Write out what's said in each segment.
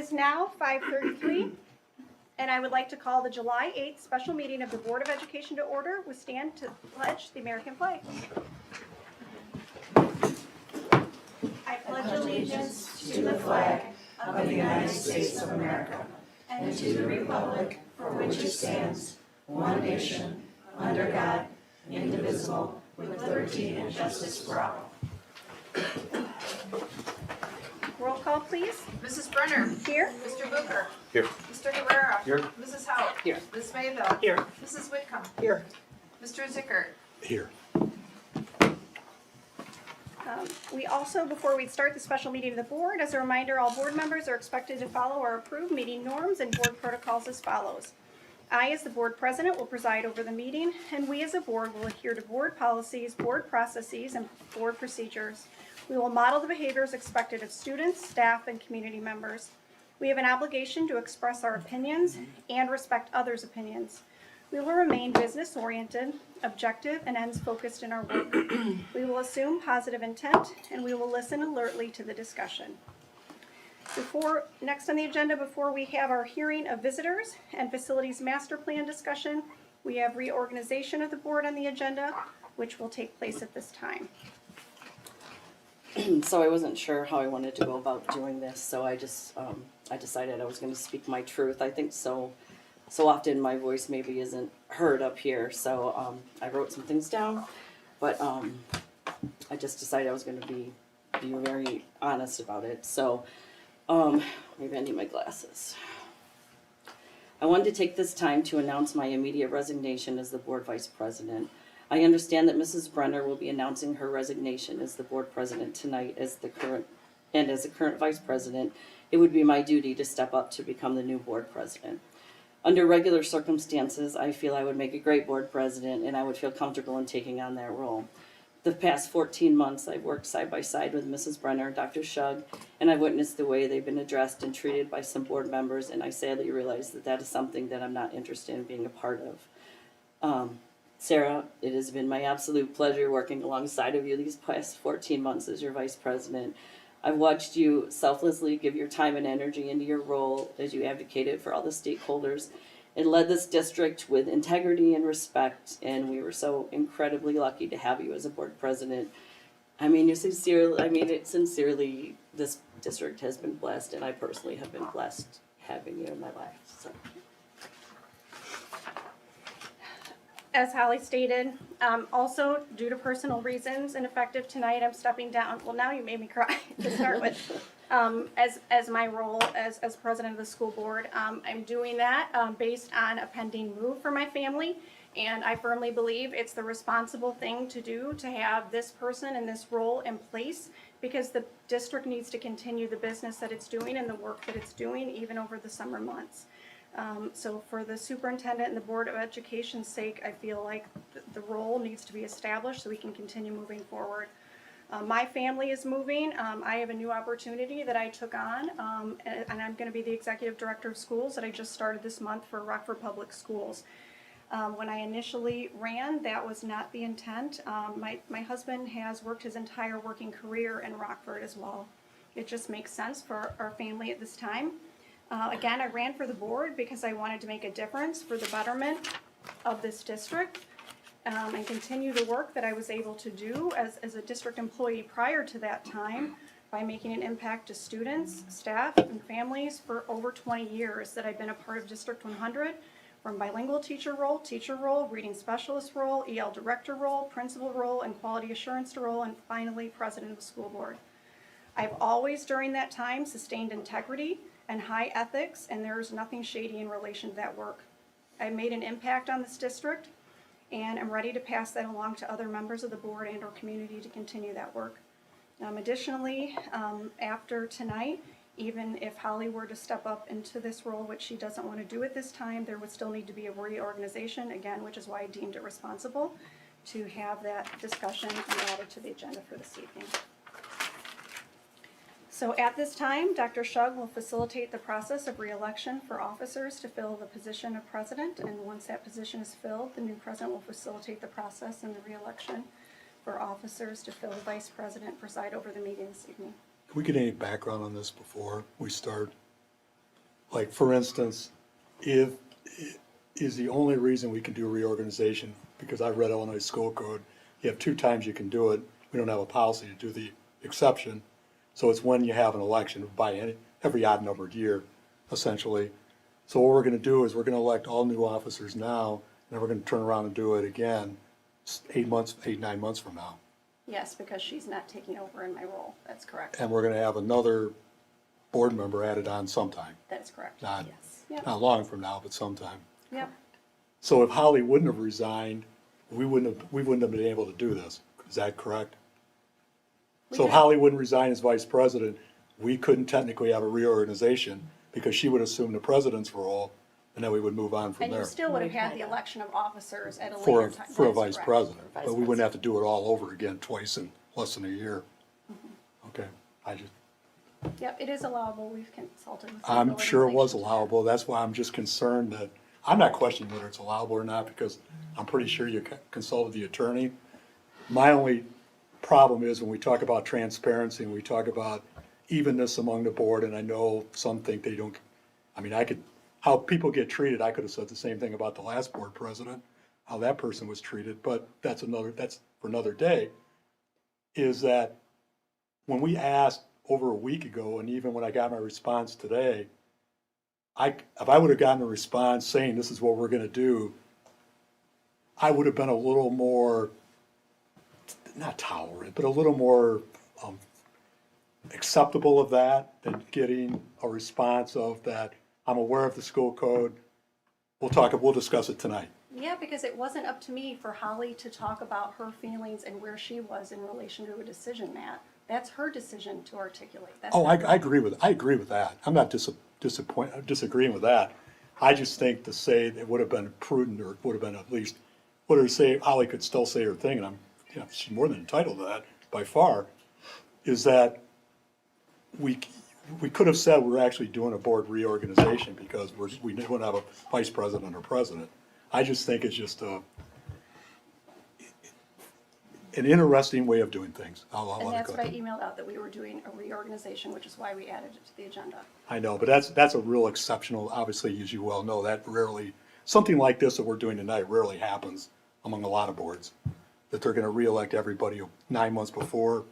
is now 5:33, and I would like to call the July 8th special meeting of the Board of Education to order. We stand to pledge the American flag. I pledge allegiance to the flag of the United States of America and to the republic for which it stands, one nation, under God, indivisible, with liberty and justice for all. Roll call, please. Mrs. Brenner. Here. Mr. Booker. Here. Mr. Herrera. Here. Mrs. Howe. Here. Ms. Mayville. Here. Mrs. Whitcomb. Here. Mr. Zickert. Here. We also, before we start the special meeting of the board, as a reminder, all board members are expected to follow or approve meeting norms and board protocols as follows. I, as the board president, will preside over the meeting, and we as a board will adhere to board policies, board processes, and board procedures. We will model the behaviors expected of students, staff, and community members. We have an obligation to express our opinions and respect others' opinions. We will remain business-oriented, objective, and ends-focused in our work. We will assume positive intent, and we will listen alertly to the discussion. Next on the agenda, before we have our hearing of visitors and facilities master plan discussion, we have reorganization of the board on the agenda, which will take place at this time. So I wasn't sure how I wanted to go about doing this, so I just I decided I was going to speak my truth. I think so often my voice maybe isn't heard up here, so I wrote some things down, but I just decided I was going to be very honest about it. So maybe I need my glasses. I wanted to take this time to announce my immediate resignation as the board vice president. I understand that Mrs. Brenner will be announcing her resignation as the board president tonight as the current vice president. It would be my duty to step up to become the new board president. Under regular circumstances, I feel I would make a great board president and I would feel comfortable in taking on that role. The past 14 months, I've worked side by side with Mrs. Brenner, Dr. Shug, and I've witnessed the way they've been addressed and treated by some board members, and I sadly realize that that is something that I'm not interested in being a part of. Sarah, it has been my absolute pleasure working alongside of you these past 14 months as your vice president. I've watched you selflessly give your time and energy into your role as you advocated for all the stakeholders and led this district with integrity and respect, and we were so incredibly lucky to have you as a board president. Sincerely, this district has been blessed, and I personally have been blessed having you in my life. So. As Holly stated, also due to personal reasons and effective tonight, I'm stepping down. Well, now you made me cry to start with. As my role as president of the school board, I'm doing that based on a pending move for my family, and I firmly believe it's the responsible thing to do to have this person in this role in place because the district needs to continue the business that it's doing and the work that it's doing even over the summer months. So for the superintendent and the Board of Education's sake, I feel like the role needs to be established so we can continue moving forward. My family is moving. I have a new opportunity that I took on, and I'm going to be the executive director of schools that I just started this month for Rockford Public Schools. When I initially ran, that was not the intent. My husband has worked his entire working career in Rockford as well. It just makes sense for our family at this time. Again, I ran for the board because I wanted to make a difference for the betterment of this district and continue the work that I was able to do as a district employee prior to that time by making an impact to students, staff, and families for over 20 years that I've been a part of District 100, from bilingual teacher role, reading specialist role, EL director role, principal role, and quality assurance role, and finally president of the school board. I've always during that time sustained integrity and high ethics, and there's nothing shady in relation to that work. I made an impact on this district, and I'm ready to pass that along to other members of the board and our community to continue that work. Additionally, after tonight, even if Holly were to step up into this role, which she doesn't want to do at this time, there would still need to be a reorganization, again, which is why I deemed it responsible to have that discussion and added to the agenda for this evening. So at this time, Dr. Shug will facilitate the process of re-election for officers to fill the position of president, and once that position is filled, the new president will facilitate the process and the re-election for officers to fill the vice president, preside over the meeting this evening. Can we get any background on this before we start? like, for instance, if, is the only reason we can do reorganization, because I've read Illinois school code, you have 2 times you can do it. We don't have a policy to do the exception. So it's when you have an election by every odd numbered year, essentially. So what we're gonna do is we're gonna elect all new officers now, and then we're gonna turn around and do it again 9 months from now. Yes, because she's not taking over in my role. That's correct. And we're gonna have another board member added on sometime, That's correct. not, Yes. Yep. not long from now, but sometime. Yep. So if Holly wouldn't have resigned, we wouldn't have been able to do this. Is that correct? So if Holly wouldn't resign as vice president, we couldn't technically have a reorganization because she would assume the president's role, and then we would move on from And you there still would have had the election of officers at a for, later time. for a That's vice correct. president. Vice But we wouldn't have to do it all over again twice in less than a year. Okay, I just, Yep, it is allowable. We've consulted with. I'm legal sure it was organizations. allowable. That's why I'm just concerned that, I'm not questioning whether it's allowable or not because I'm pretty sure you consulted the attorney. My only problem is when we talk about transparency and we talk about evenness among the board, and I know some think they don't, I mean, how people get treated, I could have said the same thing about the last board president, how that person was treated, but that's for another day, is that when we asked over a week ago, and even when I got my response today, if I would have gotten a response saying this is what we're gonna do, I would have been a little more, not tolerant, but a little more acceptable of that than getting a response of that, I'm aware of the school code, we'll discuss it tonight. Yeah, because it wasn't up to me for Holly to talk about her feelings and where she was in relation to a decision, Matt. That's her decision to articulate. That's Oh, not I agree with that. I'm not disagreeing with that. I just think to say it would have been prudent, or it would have been at least, would have say, Holly could still say her thing, and she's more than entitled to that by far, is that we could have said we're actually doing a board reorganization because we don't have a vice president or president. I just think it's just an interesting way of doing things. I'll And let it that's go. what I emailed out, that we were doing a reorganization, which is why we added it to the agenda. I know, but that's a real exceptional, obviously, as you well know, that rarely, something like this that we're doing tonight rarely happens among a lot of boards. That they're gonna reelect everybody 9 months before,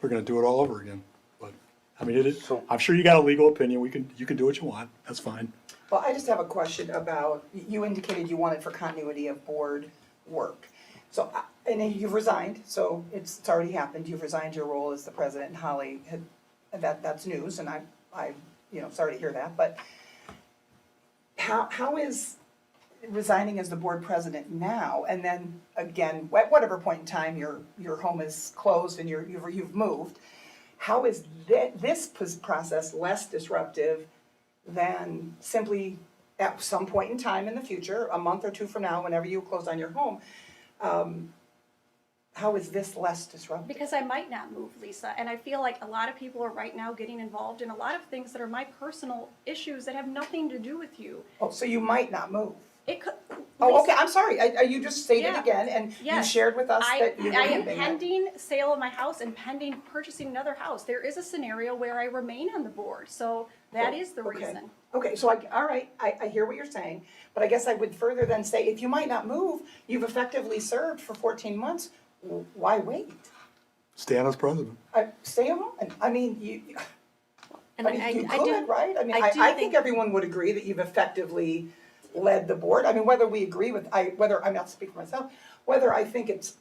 they're gonna do it all over again. But, I mean, I'm sure you got a legal opinion, you can do what you want, that's fine. Well, I just have a question about, you indicated you wanted for continuity of board work. So, and then you've resigned, so it's already happened, you've resigned your role as the president, and Holly had, that's news, and I, sorry to hear that, but how is resigning as the board president now, and then again, at whatever point in time your home is closed and you've moved, how is this process less disruptive than simply at some point in time in the future, a month or two from now, whenever you close on your home, how is this less disruptive? Because I might not move, Lisa, and I feel like a lot of people are right now getting involved in a lot of things that are my personal issues that have nothing to do with you. Oh, so you might not move? It could. Oh, Lisa, okay, I'm sorry, you just stated Yeah. again, and you Yes. shared with us I that you were am moving it. pending sale of my house and pending purchasing another house. There is a scenario where I remain on the board, so that is the Okay. reason. Okay, so all right, I hear what you're saying, but I guess I would further then say, if you might not move, you've effectively served for 14 months, why wait? Stan as president. Stay on, I mean, you And you I could, do, right? I mean, I do I think think- everyone would agree that you've effectively led the board. I mean, whether we agree with, whether, I'm not speaking for myself, whether I think it's,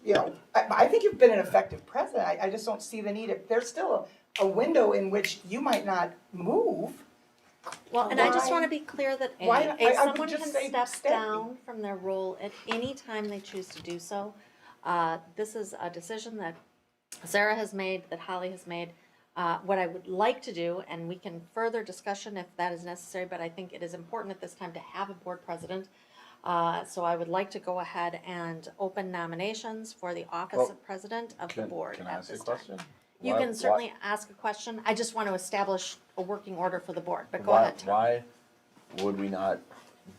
I think you've been an effective president. I just don't see the need, there's still a window in which you might not move. well, and I just Why- want to be clear that why- I would someone just can say step stay. down from their role at any time they choose to do so. This is a decision that Sarah has made, that Holly has made. What I would like to do, and we can further discussion if that is necessary, but I think it is important at this time to have a board president. So I would like to go ahead and open nominations for the office Well, of president of the board Can I at ask a this time. question? You Why- can certainly ask a question. I just want to establish a working order for the board, but go why- ahead, Tom. Why would we not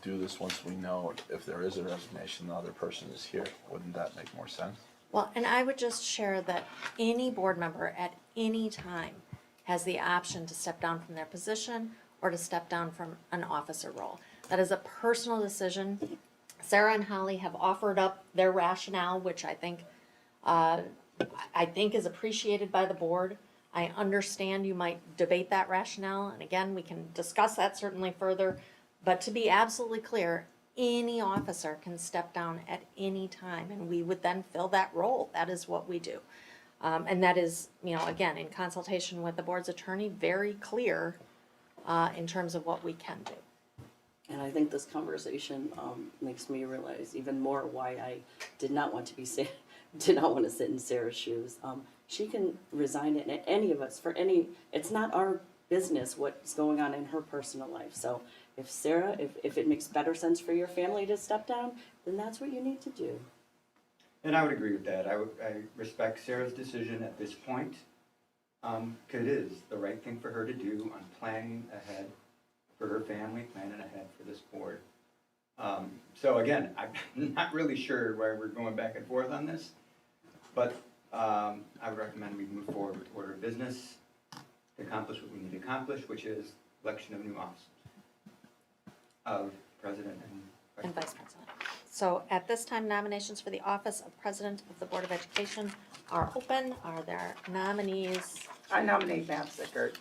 do this once we know if there is a resignation, the other person is here? Wouldn't that make more sense? Well, and I would just share that any board member at any time has the option to step down from their position or to step down from an officer role. That is a personal decision. Sarah and Holly have offered up their rationale, which I think is appreciated by the board. I understand you might debate that rationale, and again, we can discuss that certainly further. But to be absolutely clear, any officer can step down at any time, and we would then fill that role. That is what we do. And that is, again, in consultation with the board's attorney, very clear in terms of what we can do. And I think this conversation makes me realize even more why I did not want to did not want to sit in Sarah's shoes. She can resign it, and any of us, it's not our business what's going on in her personal life. So if Sarah, if it makes better sense for your family to step down, then that's what you need to do. And I would agree with that. I respect Sarah's decision at this point, because it is the right thing for her to do on planning ahead for her family, planning ahead for this board. So again, I'm not really sure why we're going back and forth on this, but I would recommend we move forward with order of business to accomplish what we need to accomplish, which is election of new officers of president And vice president. So at this time, nominations for the office of president of the Board of Education are open. Are there nominees? I nominate Matt Zickert.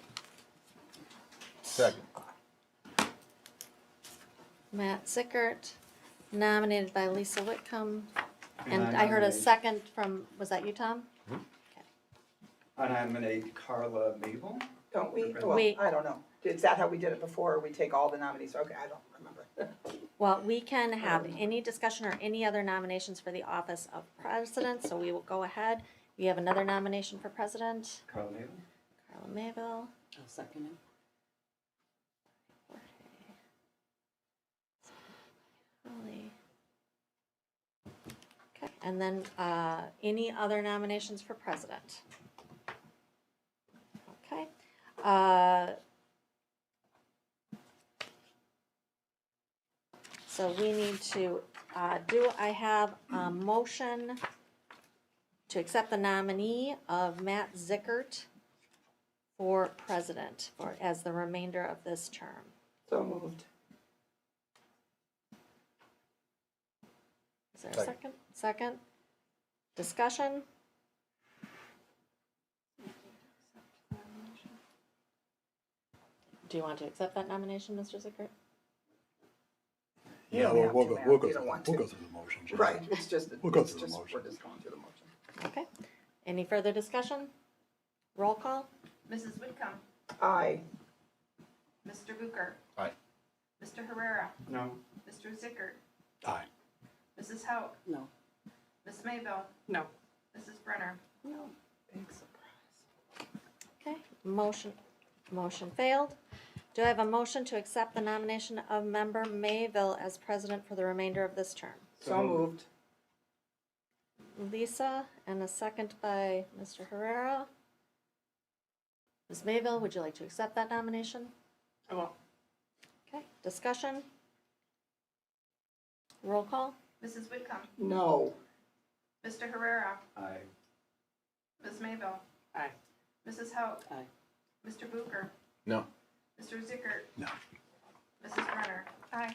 Second. Matt Zickert, nominated by Lisa Whitcomb. And And I heard a nominate- second from, was that you, Tom? I nominate Carla Mabel. Don't we? Wait. Well, I don't know. Is that how we did it before, or we take all the nominees? Okay, I don't remember. Well, we can have any discussion or any other nominations for the office of president, so we will go ahead. We have another nomination for president, Carla Mabel. Carla Mabel. I'll second it. Holly. Okay, and then, any other nominations for president? Okay, so we need to, I have a motion to accept the nominee of Matt Zickert for president, as the remainder of this term. So moved. Is there a Second. second? Second? Discussion? Do you want to accept that nomination, Mr. Zickert? You Yeah, don't have we'll to, go, ma'am. we'll go You through, don't want we'll to. go through the motion. Jen. Right, it's just, We'll go it's through the just, motion. we're just going through the motion. Okay. Any further discussion? Roll call? Mrs. Whitcomb, Aye. Mr. Bucher. Aye. Mr. Herrera, No. Mr. Zickert, Aye. Mrs. Hauk, No. Ms. Maybell, No. Mrs. Brenner. No. Big surprise. Okay, motion failed. Do I have a motion to accept the nomination of member Mayville as president for the remainder of this term? So moved. Lisa, and a second by Mr. Herrera. Ms. Mayville, would you like to accept that nomination? I will. Okay, discussion? Roll call? Mrs. Whitcomb, No. Mr. Herrera, Aye. Ms. Maybell. Aye. Mrs. Hauk, Aye. Mr. Bucher, No. Mr. Zickert, No. Mrs. Brenner. Aye.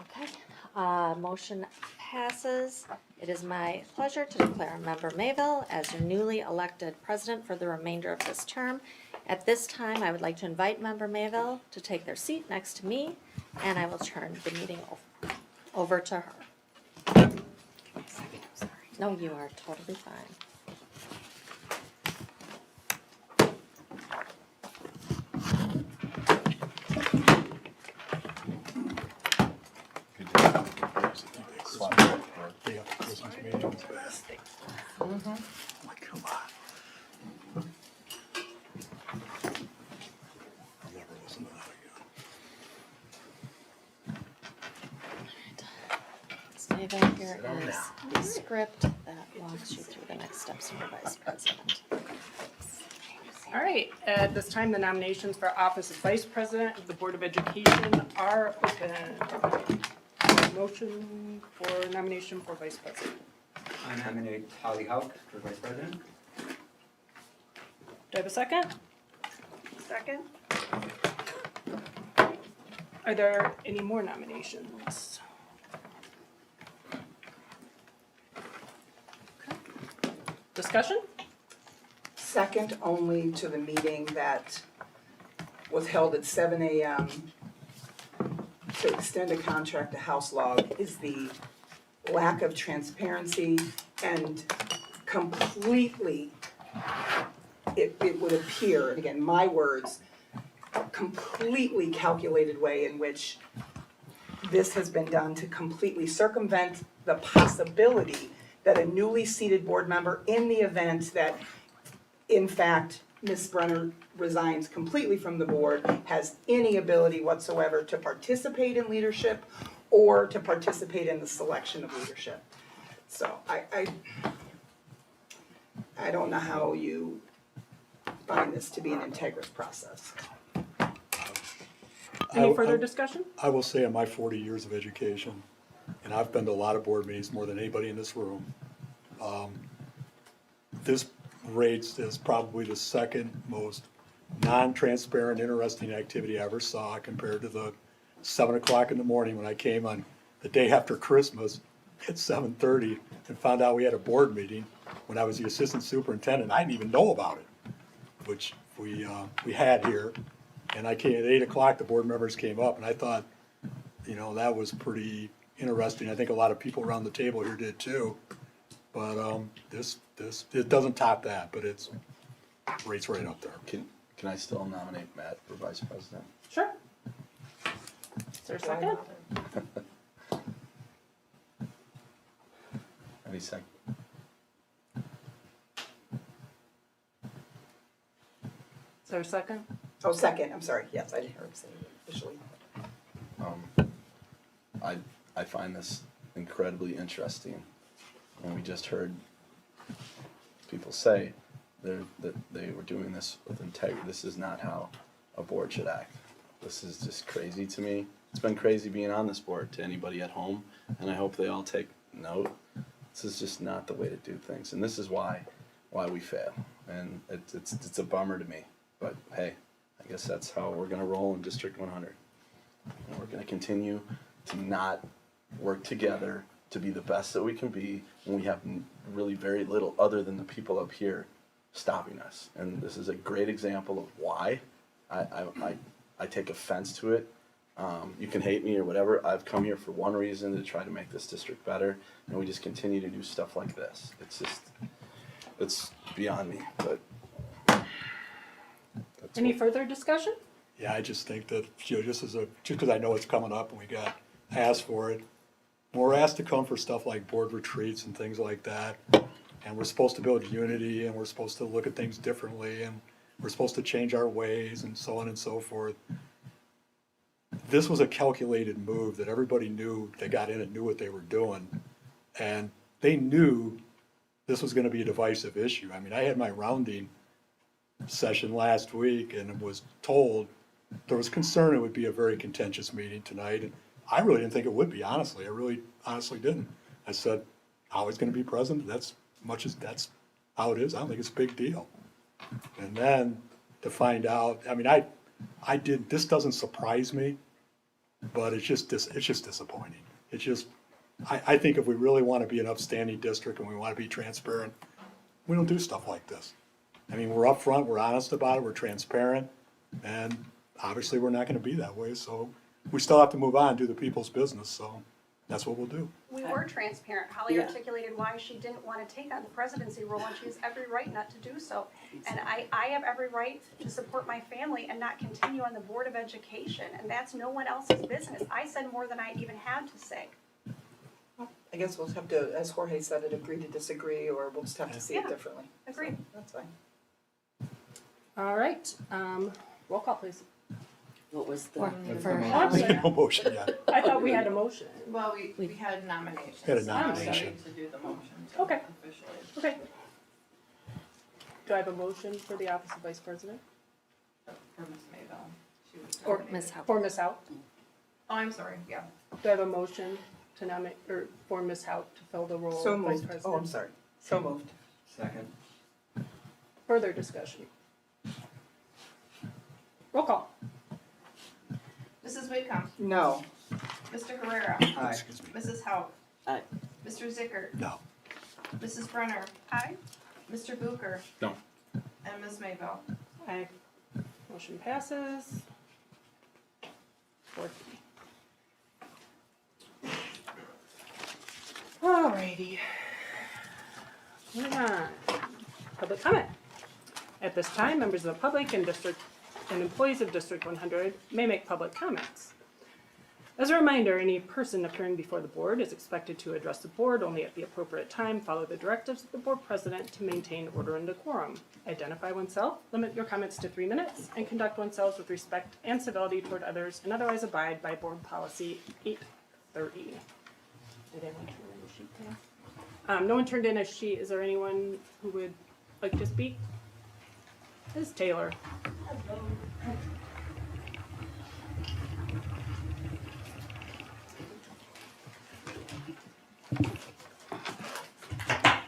Okay, motion passes. It is my pleasure to declare member Mayville as your newly elected president for the remainder of this term. At this time, I would like to invite member Mayville to take their seat next to me, and I will turn the meeting over to her. No, you are totally fine. Good job. Swap it out for- They have Christmas meetings. Like, come on. I'll never listen to that again. Ms. Mayville, here is the script that walks you through the next steps for vice president. All right, at this time, the nominations for office of Vice President of the Board of Education are open. Motion for nomination for Vice President. I nominate Holly Hauk for vice president. Do I have a second? Second? Are there any more nominations? Okay. Discussion? Second only to the meeting that was held at 7 a.m. to extend a contract to House Log is the lack of transparency and completely, it would appear, and again, my words, completely calculated way in which this has been done to completely circumvent the possibility that a newly seated board member, in the event that, in fact, Ms. Brenner resigns completely from the board, has any ability whatsoever to participate in leadership or to participate in the selection of leadership. So I don't know how you find this to be an integrous process. Any further discussion? I will say in my 40 years of education, and I've been to a lot of board meetings, more than anybody in this room, this rates as probably the second most non-transparent, interesting activity I ever saw, compared to the 7 o'clock in the morning when I came on the day after Christmas at 7:30 and found out we had a board meeting when I was the assistant superintendent. I didn't even know about it, which we had here. And I came at 8 o'clock, the board members came up, and I thought, that was pretty interesting. I think a lot of people around the table here did too. But it doesn't top that, but it's rates right up there. Can I still nominate Matt for vice president? Sure. Is there a second? Any second? Is there a second? Oh, second, I'm sorry, yes, I didn't hear him say it officially. I find this incredibly interesting. And we just heard people say that they were doing this with integrity. This is not how a board should act. This is just crazy to me. It's been crazy being on this board to anybody at home, and I hope they all take note. This is just not the way to do things, and this is why we fail. And it's a bummer to me, but hey, I guess that's how we're gonna roll in District 100. And we're gonna continue to not work together to be the best that we can be when we have really very little other than the people up here stopping us. And this is a great example of why I take offense to it. You can hate me or whatever. I've come here for one reason, to try to make this district better, and we just continue to do stuff like this. It's beyond me, but. Any further discussion? Yeah, I just think that, just because I know it's coming up and we got asked for it, when we're asked to come for stuff like board retreats and things like that, and we're supposed to build unity, and we're supposed to look at things differently, and we're supposed to change our ways, and so on and so forth. This was a calculated move that everybody knew. They got in and knew what they were doing, and they knew this was gonna be a divisive issue. I mean, I had my rounding session last week and was told there was concern it would be a very contentious meeting tonight, and I really didn't think it would be, honestly. I really honestly didn't. I said, Holly's gonna be president, that's that's how it is. I don't think it's a big deal. And then to find out, I mean, this doesn't surprise me, but it's just disappointing. I think if we really wanna be an upstanding district and we wanna be transparent, we don't do stuff like this. I mean, we're upfront, we're honest about it, we're transparent, and obviously we're not gonna be that way, so we still have to move on, do the people's business, so that's what we'll do. We were transparent. Holly Yeah. articulated why she didn't want to take on the presidency role, and she has every right not to do so. And I have every right to support my family and not continue on the Board of Education, and that's no one else's business. I said more than I even had to say. I guess we'll have to, as Jorge said, agree to disagree, or we'll just have to see it Yeah. differently. Agreed. So, that's fine. All right, roll call, please. What was the? Oh, I'm sorry. No motion yet. I thought we had a motion. Well, we had nominations. Had a so I'm nomination. ready to do the motion Okay. officially. Okay. Do I have a motion for the office of vice president? For Ms. Mayville. She was Or nominated. Ms. Howe. For Ms. Howe? Oh, I'm sorry, yeah. Do I have a motion to nominate, or for Ms. Howe to fill the role So of vice moved. president? Oh, I'm sorry. So moved. Second. Further discussion? Roll call. Mrs. Whitcomb, No. Mr. Herrera, Aye. Mrs. Hauk, Aye. Mr. Zickert, No. Mrs. Brenner, Aye. Mr. Booker, No. and Ms. Mayville. Aye. Motion passes. 4-3. Alrighty. Moving on. Public comment. At this time, members of the public and employees of District 100 may make public comments. As a reminder, any person appearing before the board is expected to address the board only at the appropriate time, follow the directives of the board president to maintain order and decorum, identify oneself, limit your comments to 3 minutes, and conduct oneself with respect and civility toward others, and otherwise abide by board policy 830. Did anyone turn in a sheet today? No one turned in a sheet. Is there anyone who would like to speak? Ms. Taylor.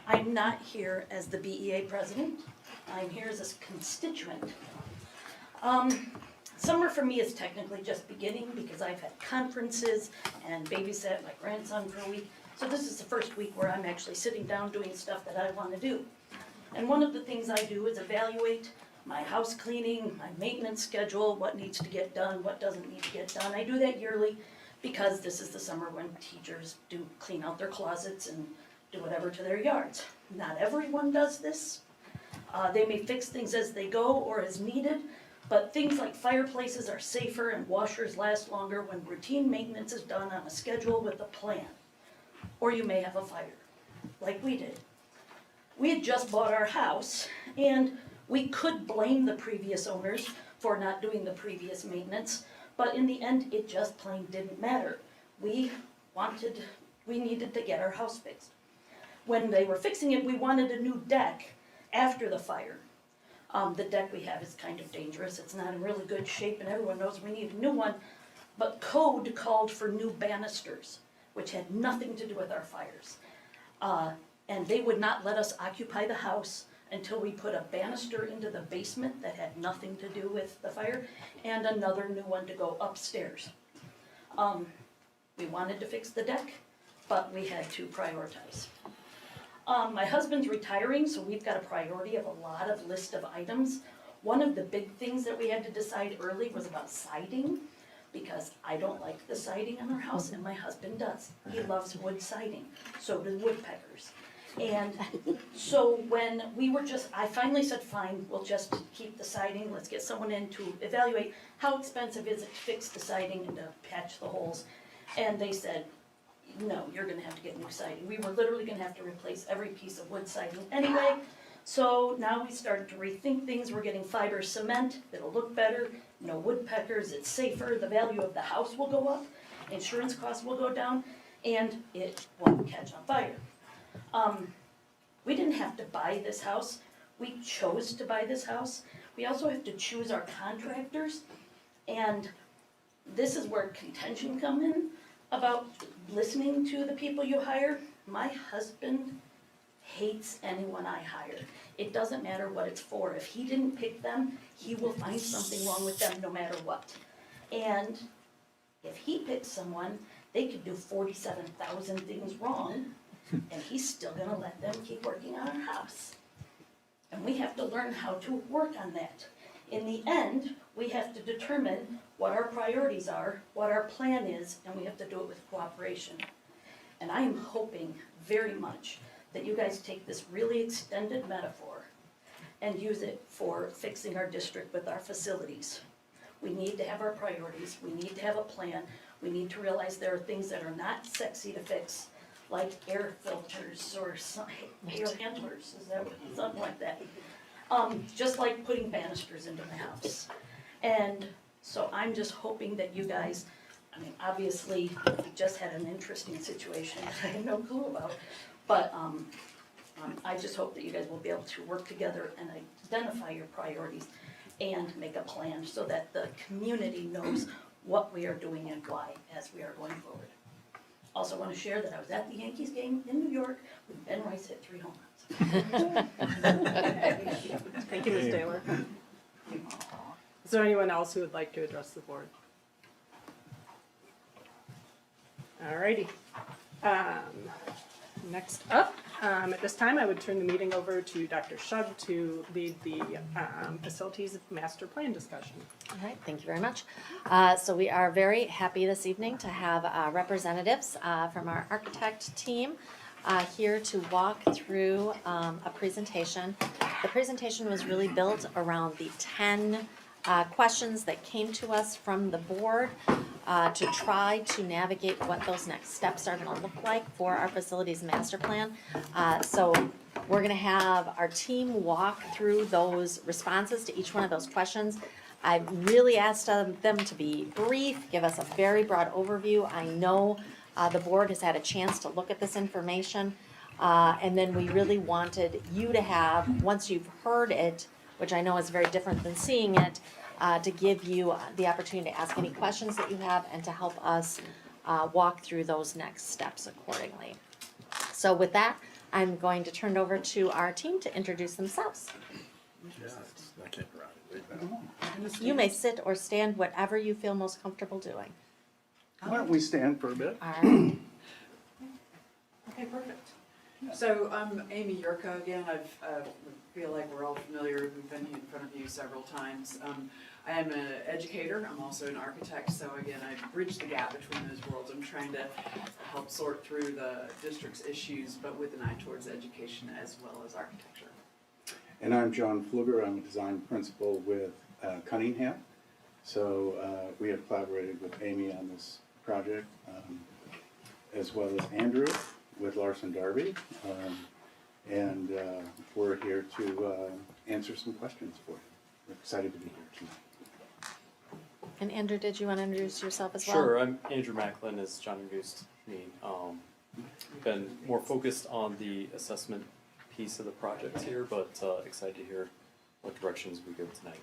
I'm not here as the BEA president. I'm here as a constituent. Summer for me is technically just beginning because I've had conferences and babysat my grandson for a week. So this is the first week where I'm actually sitting down doing stuff that I want to do. And one of the things I do is evaluate my house cleaning, my maintenance schedule, what needs to get done, what doesn't need to get done. I do that yearly because this is the summer when teachers do clean out their closets and do whatever to their yards. Not everyone does this. They may fix things as they go or as needed, but things like fireplaces are safer and washers last longer when routine maintenance is done on a schedule with a plan. Or you may have a fire, like we did. We had just bought our house, and we could blame the previous owners for not doing the previous maintenance, but in the end, it just plain didn't matter. We needed to get our house fixed. When they were fixing it, we wanted a new deck after the fire. The deck we have is kind of dangerous. It's not in really good shape, and everyone knows we need a new one. But code called for new banisters, which had nothing to do with our fires. And they would not let us occupy the house until we put a banister into the basement that had nothing to do with the fire, and another new one to go upstairs. We wanted to fix the deck, but we had to prioritize. My husband's retiring, so we've got a priority of a lot of list of items. One of the big things that we had to decide early was about siding, because I don't like the siding on our house, and my husband does. He loves wood siding, so do woodpeckers. And so when I finally said, fine, we'll just keep the siding, let's get someone in to evaluate how expensive is it to fix the siding and to patch the holes. And they said, no, you're gonna have to get new siding. We were literally gonna have to replace every piece of wood siding anyway. So now we started to rethink things. We're getting fiber cement, it'll look better, no woodpeckers, it's safer, the value of the house will go up, insurance costs will go down, and it won't catch on fire. We didn't have to buy this house, we chose to buy this house. We also have to choose our contractors, and this is where contention come in about listening to the people you hire. My husband hates anyone I hire. It doesn't matter what it's for. If he didn't pick them, he will find something wrong with them no matter what. And if he picks someone, they could do 47,000 things wrong, and he's still gonna let them keep working on our house. And we have to learn how to work on that. In the end, we have to determine what our priorities are, what our plan is, and we have to do it with cooperation. And I am hoping very much that you guys take this really extended metaphor and use it for fixing our district with our facilities. We need to have our priorities, we need to have a plan, we need to realize there are things that are not sexy to fix, like air filters or air handlers, is that something like that. Just like putting banisters into my house. And so I'm just hoping that you guys, I mean, obviously, we just had an interesting situation that I had no clue about, but I just hope that you guys will be able to work together and identify your priorities and make a plan so that the community knows what we are doing and why as we are going forward. Also want to share that I was at the Yankees game in New York when Ben Rice hit 3 home runs. Thank you, Ms. Taylor. Is there anyone else who would like to address the board? Alrighty. Next up, at this time, I would turn the meeting over to Dr. Shug to lead the facilities master plan discussion. All right, thank you very much. So we are very happy this evening to have representatives from our architect team here to walk through a presentation. The presentation was really built around the 10 questions that came to us from the board to try to navigate what those next steps are going to look like for our facilities master plan. So we're going to have our team walk through those responses to each one of those questions. I really asked them to be brief, give us a very broad overview. I know the board has had a chance to look at this information, and then we really wanted you to have, once you've heard it, which I know is very different than seeing it, to give you the opportunity to ask any questions that you have and to help us walk through those next steps accordingly. So with that, I'm going to turn it over to our team to introduce themselves. You may sit or stand, whatever you feel most comfortable doing. Why don't we stand for a bit? All right. Okay, perfect. So I'm Amy Yurka again. I feel like we're all familiar. We've been in front of you several times. I am an educator. I'm also an architect. So again, I bridge the gap between those worlds. I'm trying to help sort through the district's issues, but with an eye towards education as well as architecture. And I'm John Pfluger. I'm a design principal with Cunningham. So we have collaborated with Amy on this project, as well as Andrew with Larson Darby. And we're here to answer some questions for you. We're excited to be here tonight. And Andrew, did you want to introduce yourself as well? Sure, I'm Andrew Macklin, as John introduced me. Been more focused on the assessment piece of the project here, but excited to hear what directions we go tonight.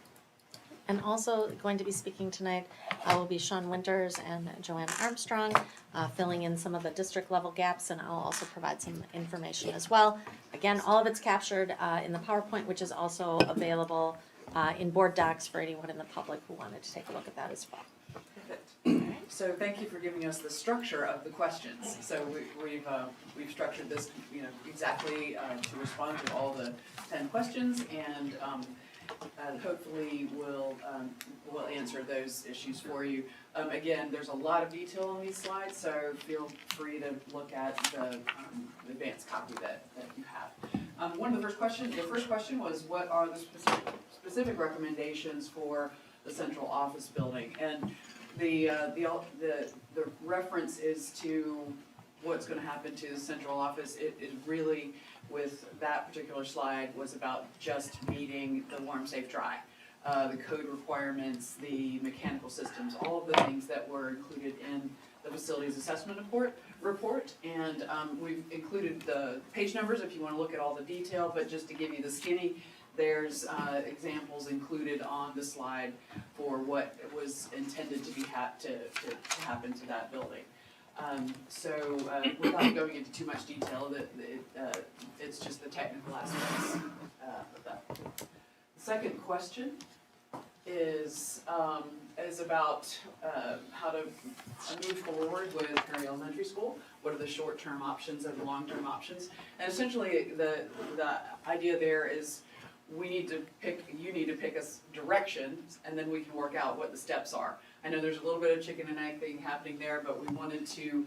And also going to be speaking tonight will be Sean Winters and Joanne Armstrong, filling in some of the district level gaps, and I'll also provide some information as well. Again, all of it's captured in the PowerPoint, which is also available in board docs for anyone in the public who wanted to take a look at that as well. Perfect. So thank you for giving us the structure of the questions. So we've structured this, exactly to respond to all the 10 questions, and hopefully we'll answer those issues for you. Again, there's a lot of detail on these slides, so feel free to look at the advanced copy that you have. One of the first question was, what are the specific recommendations for the central office building? And the reference is to what's going to happen to the central office. It really, with that particular slide, was about just meeting the warm, safe, dry. The code requirements, the mechanical systems, all of the things that were included in the facilities assessment report. And we've included the page numbers if you want to look at all the detail, but just to give you the skinny, there's examples included on the slide for what was intended to be to happen to that building. So without going into too much detail, it's just the technical aspects of that. The second question is about how to move forward with Perry Elementary School. What are the short-term options and long-term options? And essentially, the idea there is you need to pick us directions, and then we can work out what the steps are. I know there's a little bit of chicken and egg thing happening there, but we wanted to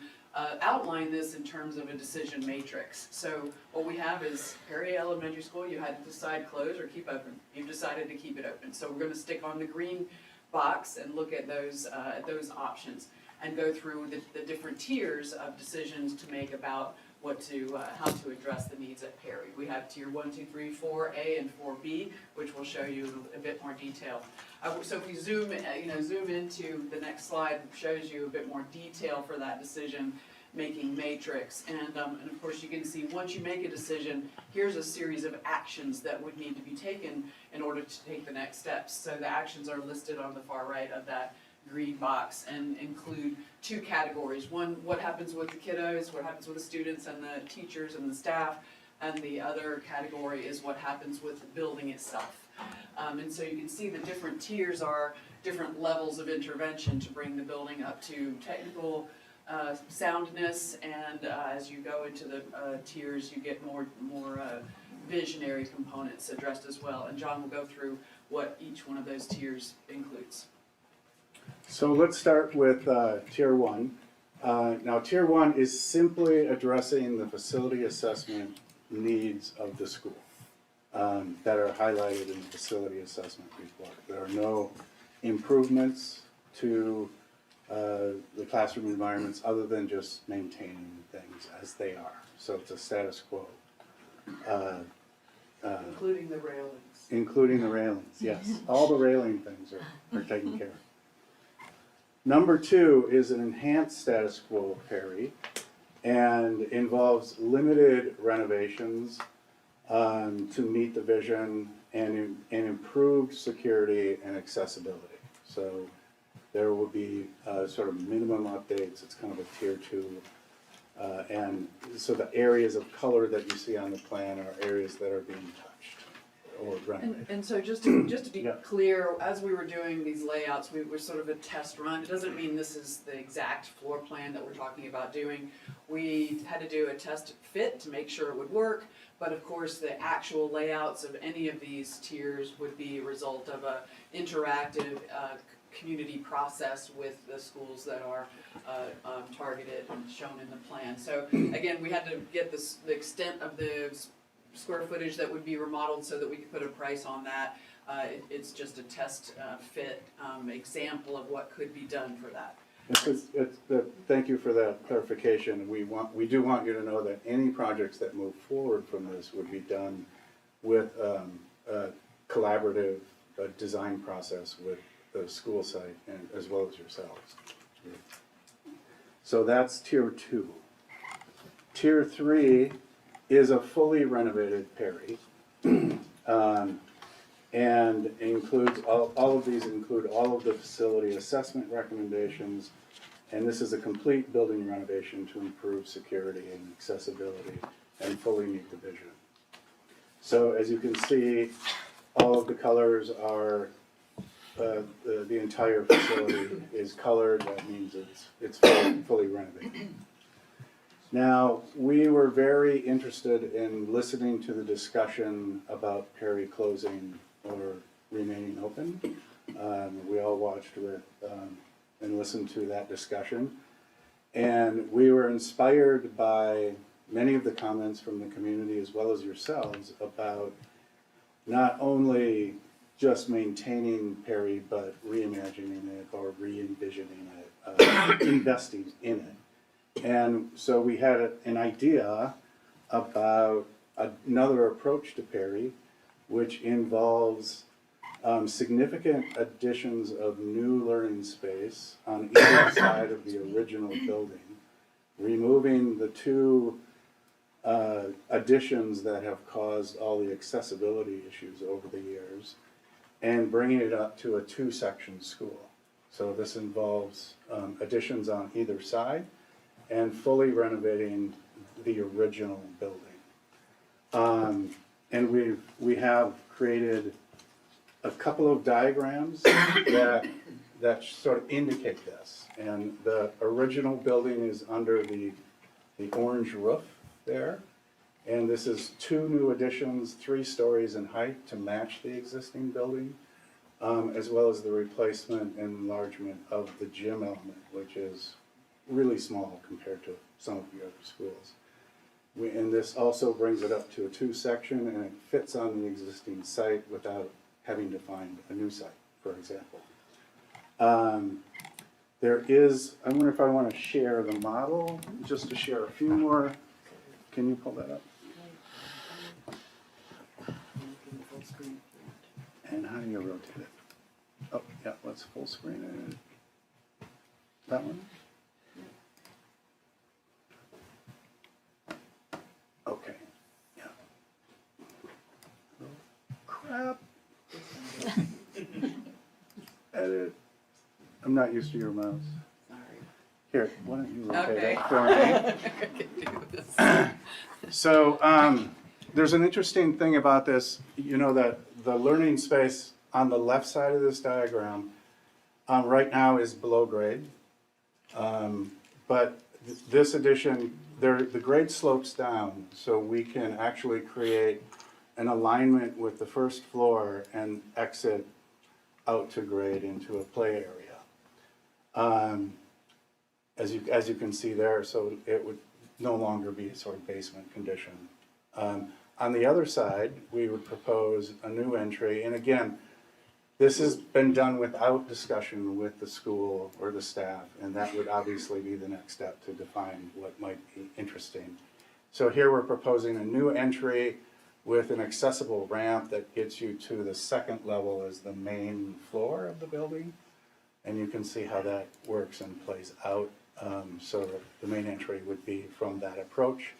outline this in terms of a decision matrix. So what we have is Perry Elementary School, you had to decide close or keep open. You've decided to keep it open. So we're going to stick on the green box and look at those options and go through the different tiers of decisions to make about how to address the needs at Perry. We have tier 1, 2, 3, 4A and 4B, which will show you a bit more detail. So if we zoom into the next slide, shows you a bit more detail for that decision-making matrix. And of course, you can see once you make a decision, here's a series of actions that would need to be taken in order to take the next steps. So the actions are listed on the far right of that green box and include two categories. One, what happens with the kiddos, what happens with the students and the teachers and the staff, and the other category is what happens with the building itself. And so you can see the different tiers are different levels of intervention to bring the building up to technical soundness, and as you go into the tiers, you get more visionary components addressed as well. And John will go through what each one of those tiers includes. So let's start with Tier 1. Now, Tier 1 is simply addressing the facility assessment needs of the school that are highlighted in the facility assessment report. There are no improvements to the classroom environments other than just maintaining things as they are. So it's a status quo. Including the railings. Including the railings, yes. All the railing things are taken care of. Number 2 is an enhanced status quo Perry and involves limited renovations to meet the vision and improved security and accessibility. So there will be sort of minimum updates. It's kind of a Tier 2. And so the areas of color that you see on the plan are areas that are being touched or renovated. And so just to be Yeah. clear, as we were doing these layouts, we were sort of a test run. It doesn't mean this is the exact floor plan that we're talking about doing. We had to do a test fit to make sure it would work, but of course the actual layouts of any of these tiers would be a result of a interactive community process with the schools that are targeted and shown in the plan. So again, we had to get the extent of the square footage that would be remodeled so that we could put a price on that. It's just a test fit example of what could be done for that. Thank you for that clarification. We do want you to know that any projects that move forward from this would be done with a collaborative design process with the school site and as well as yourselves. So that's Tier 2. Tier 3 is a fully renovated Perry. And includes, all of these include all of the facility assessment recommendations. And this is a complete building renovation to improve security and accessibility and fully meet the vision. So as you can see, all of the colors are, the entire facility is colored. That means it's fully renovated. Now, we were very interested in listening to the discussion about Perry closing or remaining open. We all watched with and listened to that discussion. And we were inspired by many of the comments from the community as well as yourselves about not only just maintaining Perry, but reimagining it or re-envisioning it, investing in it. And so we had an idea about another approach to Perry, which involves significant additions of new learning space on either side of the original building, removing the two additions that have caused all the accessibility issues over the years, and bringing it up to a 2-section school. So this involves additions on either side and fully renovating the original building. And we have created a couple of diagrams that sort of indicate this. And the original building is under the orange roof there. And this is 2 new additions, 3 stories in height to match the existing building, as well as the replacement and enlargement of the gym element, which is really small compared to some of the other schools. And this also brings it up to a 2-section, and it fits on the existing site without having to find a new site, for example. There is, I wonder if I want to share the model, just to share a few more. Can you pull that up? And how do you rotate it? Oh, yeah, let's full screen it. That one? Okay, yeah. Crap. Edit. I'm not used to your mouse. Sorry. Here, why don't you rotate Okay. it for me? I can do this. So, there's an interesting thing about this, you know, that the learning space on the left side of this diagram right now is below grade. But this addition, the grade slopes down, so we can actually create an alignment with the first floor and exit out to grade into a play area. As you can see there, so it would no longer be a sort of basement condition. On the other side, we would propose a new entry, and again, this has been done without discussion with the school or the staff, and that would obviously be the next step to define what might be interesting. So here we're proposing a new entry with an accessible ramp that gets you to the second level as the main floor of the building. And you can see how that works and plays out. So the main entry would be from that approach.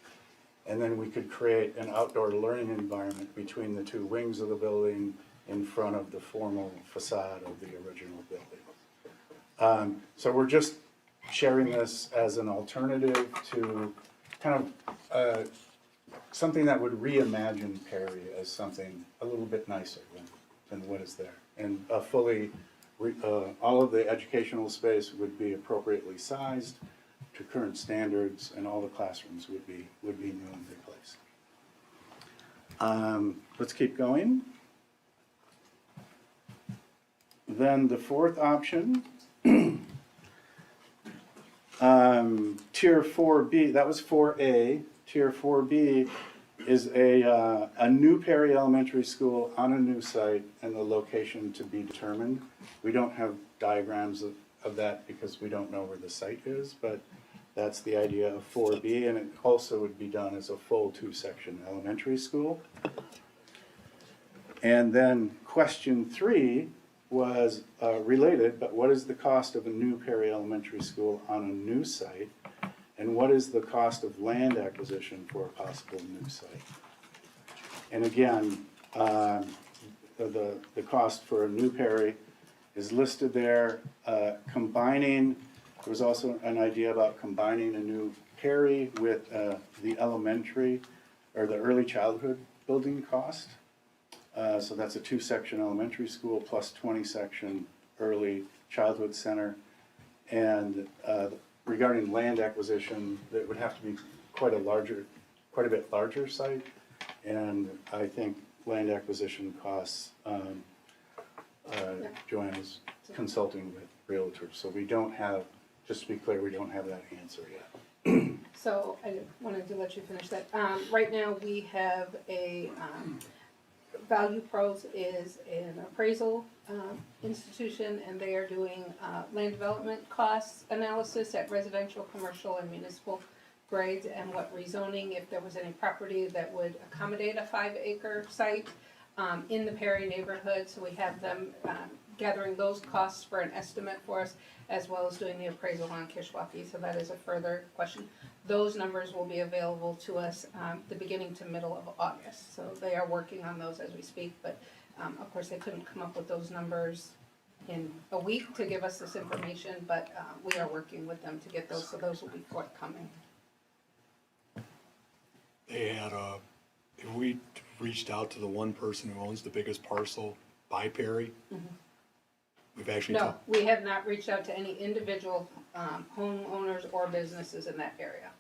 And then we could create an outdoor learning environment between the two wings of the building in front of the formal facade of the original building. So we're just sharing this as an alternative to kind of something that would reimagine Perry as something a little bit nicer than what is there. And all of the educational space would be appropriately sized to current standards, and all the classrooms would be new and replaced. Let's keep going. Then the fourth option, Tier 4B, that was 4A. Tier 4B is a new Perry Elementary School on a new site and the location to be determined. We don't have diagrams of that because we don't know where the site is, but that's the idea of 4B, and it also would be done as a full 2-section elementary school. And then question 3 was related, but what is the cost of a new Perry Elementary School on a new site? And what is the cost of land acquisition for a possible new site? And again, the cost for a new Perry is listed there. There was also an idea about combining a new Perry with the elementary or the early childhood building cost. So that's a 2-section elementary school plus 20-section early childhood center. And regarding land acquisition, it would have to be quite a bit larger site. And I think land acquisition costs, Joanna's consulting with realtors. So we don't have, just to be clear, we don't have that answer yet. So I wanted to let you finish that. Right now, we have a, Value Pros is an appraisal institution, and they are doing land development costs analysis at residential, commercial, and municipal grades, and what rezoning, if there was any property that would accommodate a 5-acre site in the Perry neighborhood. So we have them gathering those costs for an estimate for us, as well as doing the appraisal on Kishwaukee. So that is a further question. Those numbers will be available to us the beginning to middle of August. So they are working on those as we speak, but of course they couldn't come up with those numbers in a week to give us this information, but we are working with them to get those, so those will be forthcoming. They had we reached out to the one person who owns the biggest parcel by Perry. We've actually No, we have not reached out to any individual homeowners or businesses in that area.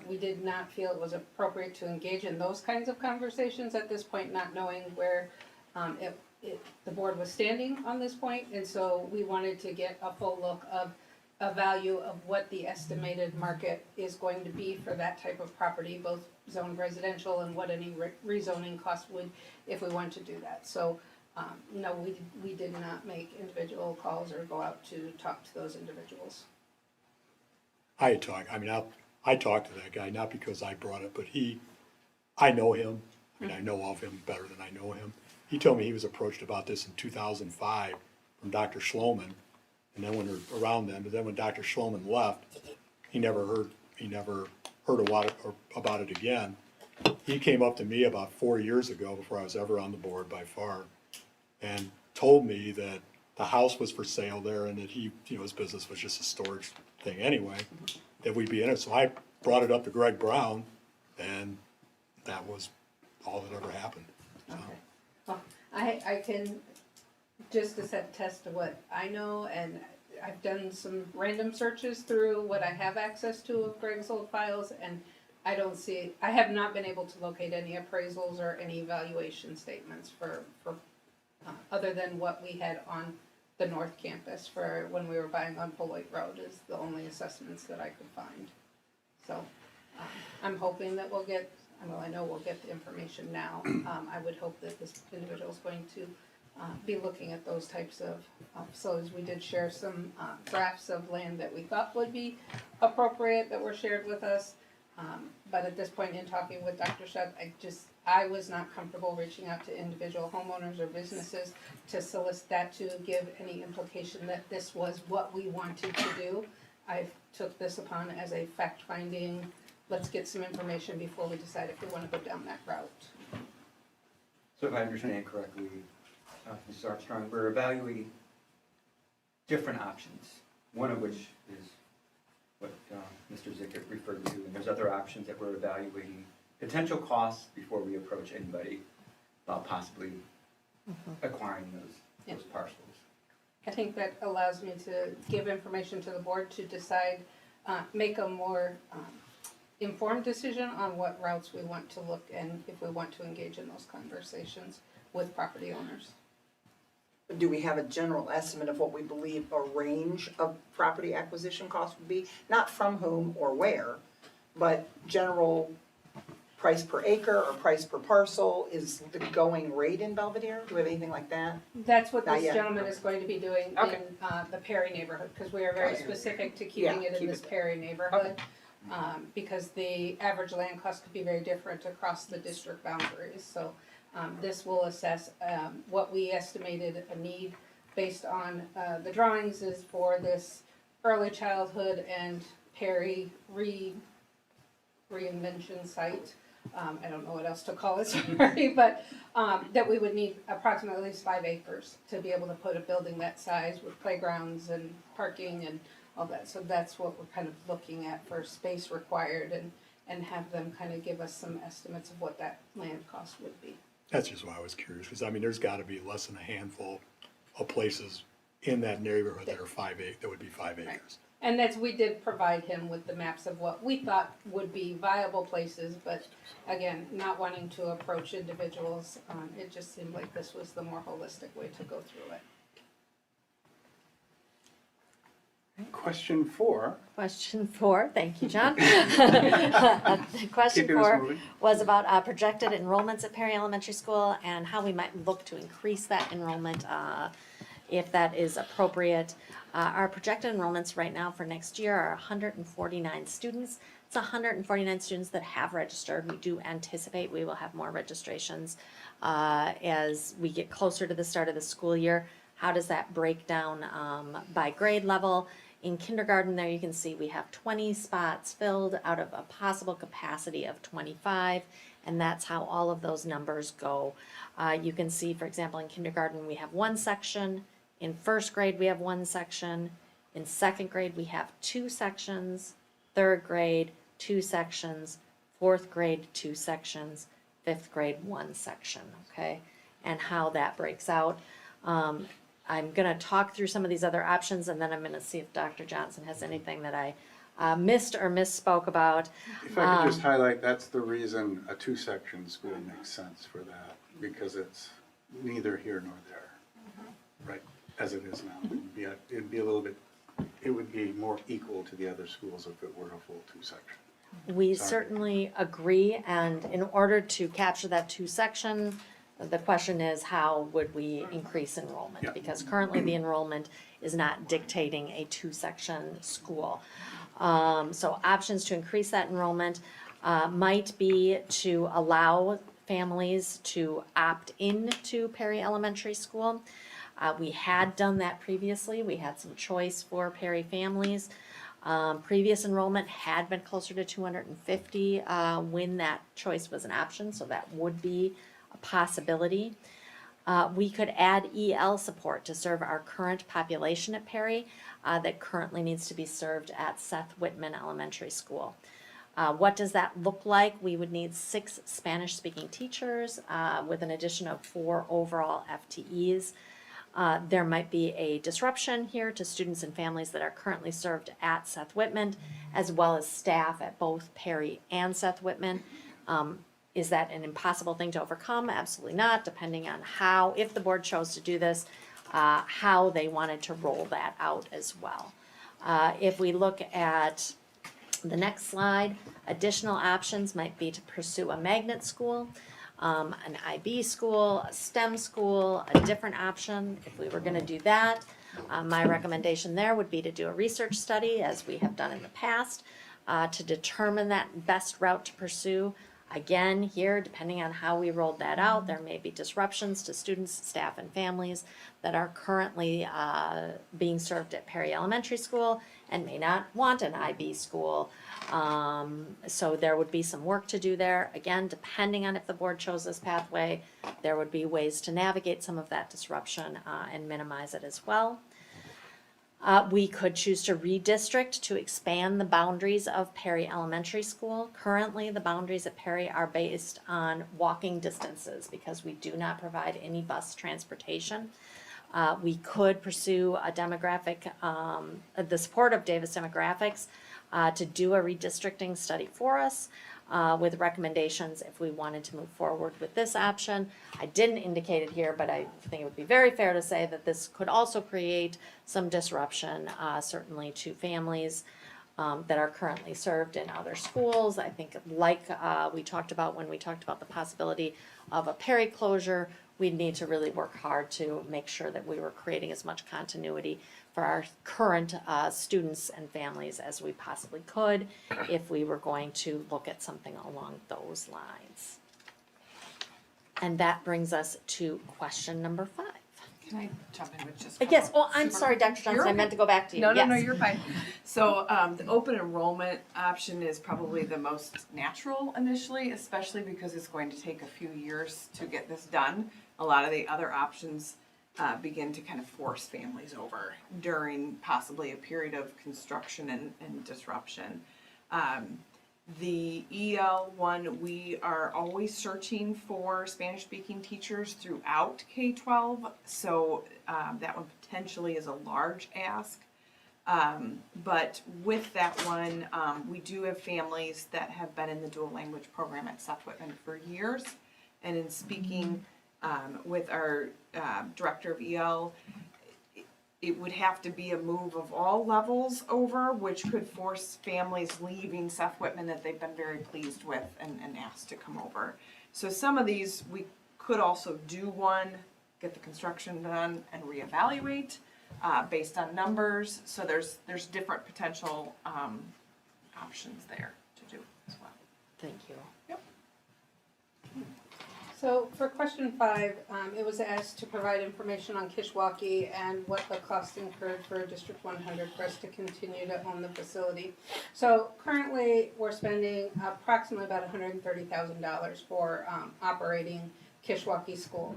We did not feel it was appropriate to engage in those kinds of conversations at this point, not knowing where the board was standing on this point, and so we wanted to get a full look of a value of what the estimated market is going to be for that type of property, both zoned residential and what any rezoning cost would if we want to do that. So no, we did not make individual calls or go out to talk to those individuals. I talked to that guy, not because I brought it, but I know him. I mean, I know of him better than I know him. He told me he was approached about this in 2005 from Dr. Schloman, and then but then when Dr. Schloman left, he never heard about it again. He came up to me about 4 years ago, before I was ever on the board by far, and told me that the house was for sale there and that his business was just a storage thing anyway, that we'd be in it. So I brought it up to Greg Brown, and that was all that ever happened. So. Okay. Well, I can just attest to what I know, and I've done some random searches through what I have access to of Greg's old files, and I don't see, I have not been able to locate any appraisals or any evaluation statements for other than what we had on the North Campus for when we were buying on Beloit Road is the only assessments that I could find. So, I'm hoping that we'll get, well, I know we'll get the information now. I would hope that this individual is going to be looking at those types of facilities. We did share some drafts of land that we thought would be appropriate that were shared with us. But at this point in talking with Dr. Shedd, I was not comfortable reaching out to individual homeowners or businesses to solicit that to give any implication that this was what we wanted to do. I took this upon as a fact-finding, let's get some information before we decide if we want to go down that route. So if I understand correctly, Mrs. Armstrong, we're evaluating different options, one of which is what Mr. Zickert referred to, and there's other options that we're evaluating, potential costs before we approach anybody about possibly acquiring those parcels. I think that allows me to give information to the board to decide, make a more informed decision on what routes we want to look and if we want to engage in those conversations with property owners. Do we have a general estimate of what we believe a range of property acquisition costs would be? Not from whom or where, but general price per acre or price per parcel is the going rate in Belvedere? Do we have anything like that? That's what Not this yet. gentleman is going to be doing Okay. in the Perry neighborhood, because we are very specific to keeping Yeah, it in keep this it Perry neighborhood. Because the average land cost could be very different across the district boundaries, so this will assess what we estimated a need based on the drawings is for this early childhood and Perry reinvention site. I don't know what else to call it, sorry, but that we would need approximately at least 5 acres to be able to put a building that size with playgrounds and parking and all that. So that's what we're kind of looking at for space required and have them kind of give us some estimates of what that land cost would be. That's just why I was curious, because I mean, there's gotta be less than a handful of places in that neighborhood that are that would be 5 acres. And that's, we did provide him with the maps of what we thought would be viable places, but again, not wanting to approach individuals, it just seemed like this was the more holistic way to go through it. Question 4. Question 4, thank you, John. Question Keeping us 4 moving. was about projected enrollments at Perry Elementary School and how we might look to increase that enrollment if that is appropriate. Our projected enrollments right now for next year are 149 students. It's 149 students that have registered. We do anticipate we will have more registrations as we get closer to the start of the school year. How does that break down by grade level? In kindergarten, there you can see we have 20 spots filled out of a possible capacity of 25, and that's how all of those numbers go. You can see, for example, in kindergarten, we have 1 section. In first grade, we have 1 section. In second grade, we have 2 sections. Third grade, 2 sections. Fourth grade, 2 sections. Fifth grade, 1 section, okay? And how that breaks out. I'm gonna talk through some of these other options, and then I'm gonna see if Dr. Johnson has anything that I missed or misspoke about. If I could just highlight, that's the reason a 2-section school makes sense for that, because it's neither here nor there, right, as it is now. It'd be a little bit, it would be more equal to the other schools if it were a full 2-section. We Sorry. certainly agree, and in order to capture that 2-section, the question is how would we increase enrollment? Yeah. Because currently the enrollment is not dictating a 2-section school. So options to increase that enrollment might be to allow families to opt into Perry Elementary School. We had done that previously. We had some choice for Perry families. Previous enrollment had been closer to 250 when that choice was an option, so that would be a possibility. We could add EL support to serve our current population at Perry that currently needs to be served at Seth Whitman Elementary School. What does that look like? We would need 6 Spanish-speaking teachers with an addition of 4 overall FTEs. There might be a disruption here to students and families that are currently served at Seth Whitman, as well as staff at both Perry and Seth Whitman. Is that an impossible thing to overcome? Absolutely not, depending on how, if the board chose to do this, how they wanted to roll that out as well. If we look at the next slide, additional options might be to pursue a magnet school, an IB school, a STEM school, a different option. If we were gonna do that, my recommendation there would be to do a research study, as we have done in the past, to determine that best route to pursue. Again, here, depending on how we rolled that out, there may be disruptions to students, staff, and families that are currently being served at Perry Elementary School and may not want an IB school. So there would be some work to do there. Again, depending on if the board chose this pathway, there would be ways to navigate some of that disruption and minimize it as well. We could choose to redistrict to expand the boundaries of Perry Elementary School. Currently, the boundaries at Perry are based on walking distances because we do not provide any bus transportation. We could pursue a demographic, the support of Davis Demographics to do a redistricting study for us with recommendations if we wanted to move forward with this option. I didn't indicate it here, but I think it would be very fair to say that this could also create some disruption, certainly to families that are currently served in other schools. I think like we talked about when we talked about the possibility of a Perry closure, we'd need to really work hard to make sure that we were creating as much continuity for our current students and families as we possibly could if we were going to look at something along those lines. And that brings us to question number 5. Can I jump in with just? Yes, oh, I'm super- sorry, Dr. Johnson, You're I okay. meant to go back to you, No, yes. you're fine. So, the open enrollment option is probably the most natural initially, especially because it's going to take a few years to get this done. A lot of the other options begin to kind of force families over during possibly a period of construction and disruption. The EL one, we are always searching for Spanish-speaking teachers throughout K-12, so that one potentially is a large ask. But with that one, we do have families that have been in the dual language program at Seth Whitman for years. And in speaking with our director of EL, it would have to be a move of all levels over, which could force families leaving Seth Whitman that they've been very pleased with and asked to come over. So some of these, we could also do one, get the construction done and reevaluate based on numbers. So there's different potential options there to do as well. Thank you. So for question 5, it was asked to provide information on Kishwaukee and what the cost incurred for District 100 for us to continue to own the facility. So currently, we're spending approximately about $130,000 for operating Kishwaukee School.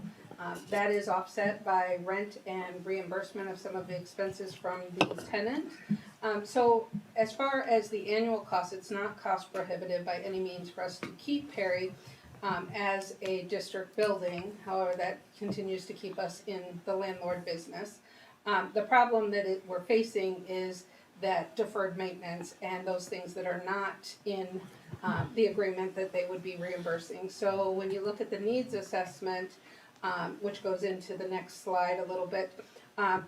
That is offset by rent and reimbursement of some of the expenses from the tenant. So as far as the annual cost, it's not cost prohibitive by any means for us to keep Perry as a district building. However, that continues to keep us in the landlord business. The problem that we're facing is that deferred maintenance and those things that are not in the agreement that they would be reimbursing. So when you look at the needs assessment, which goes into the next slide a little bit,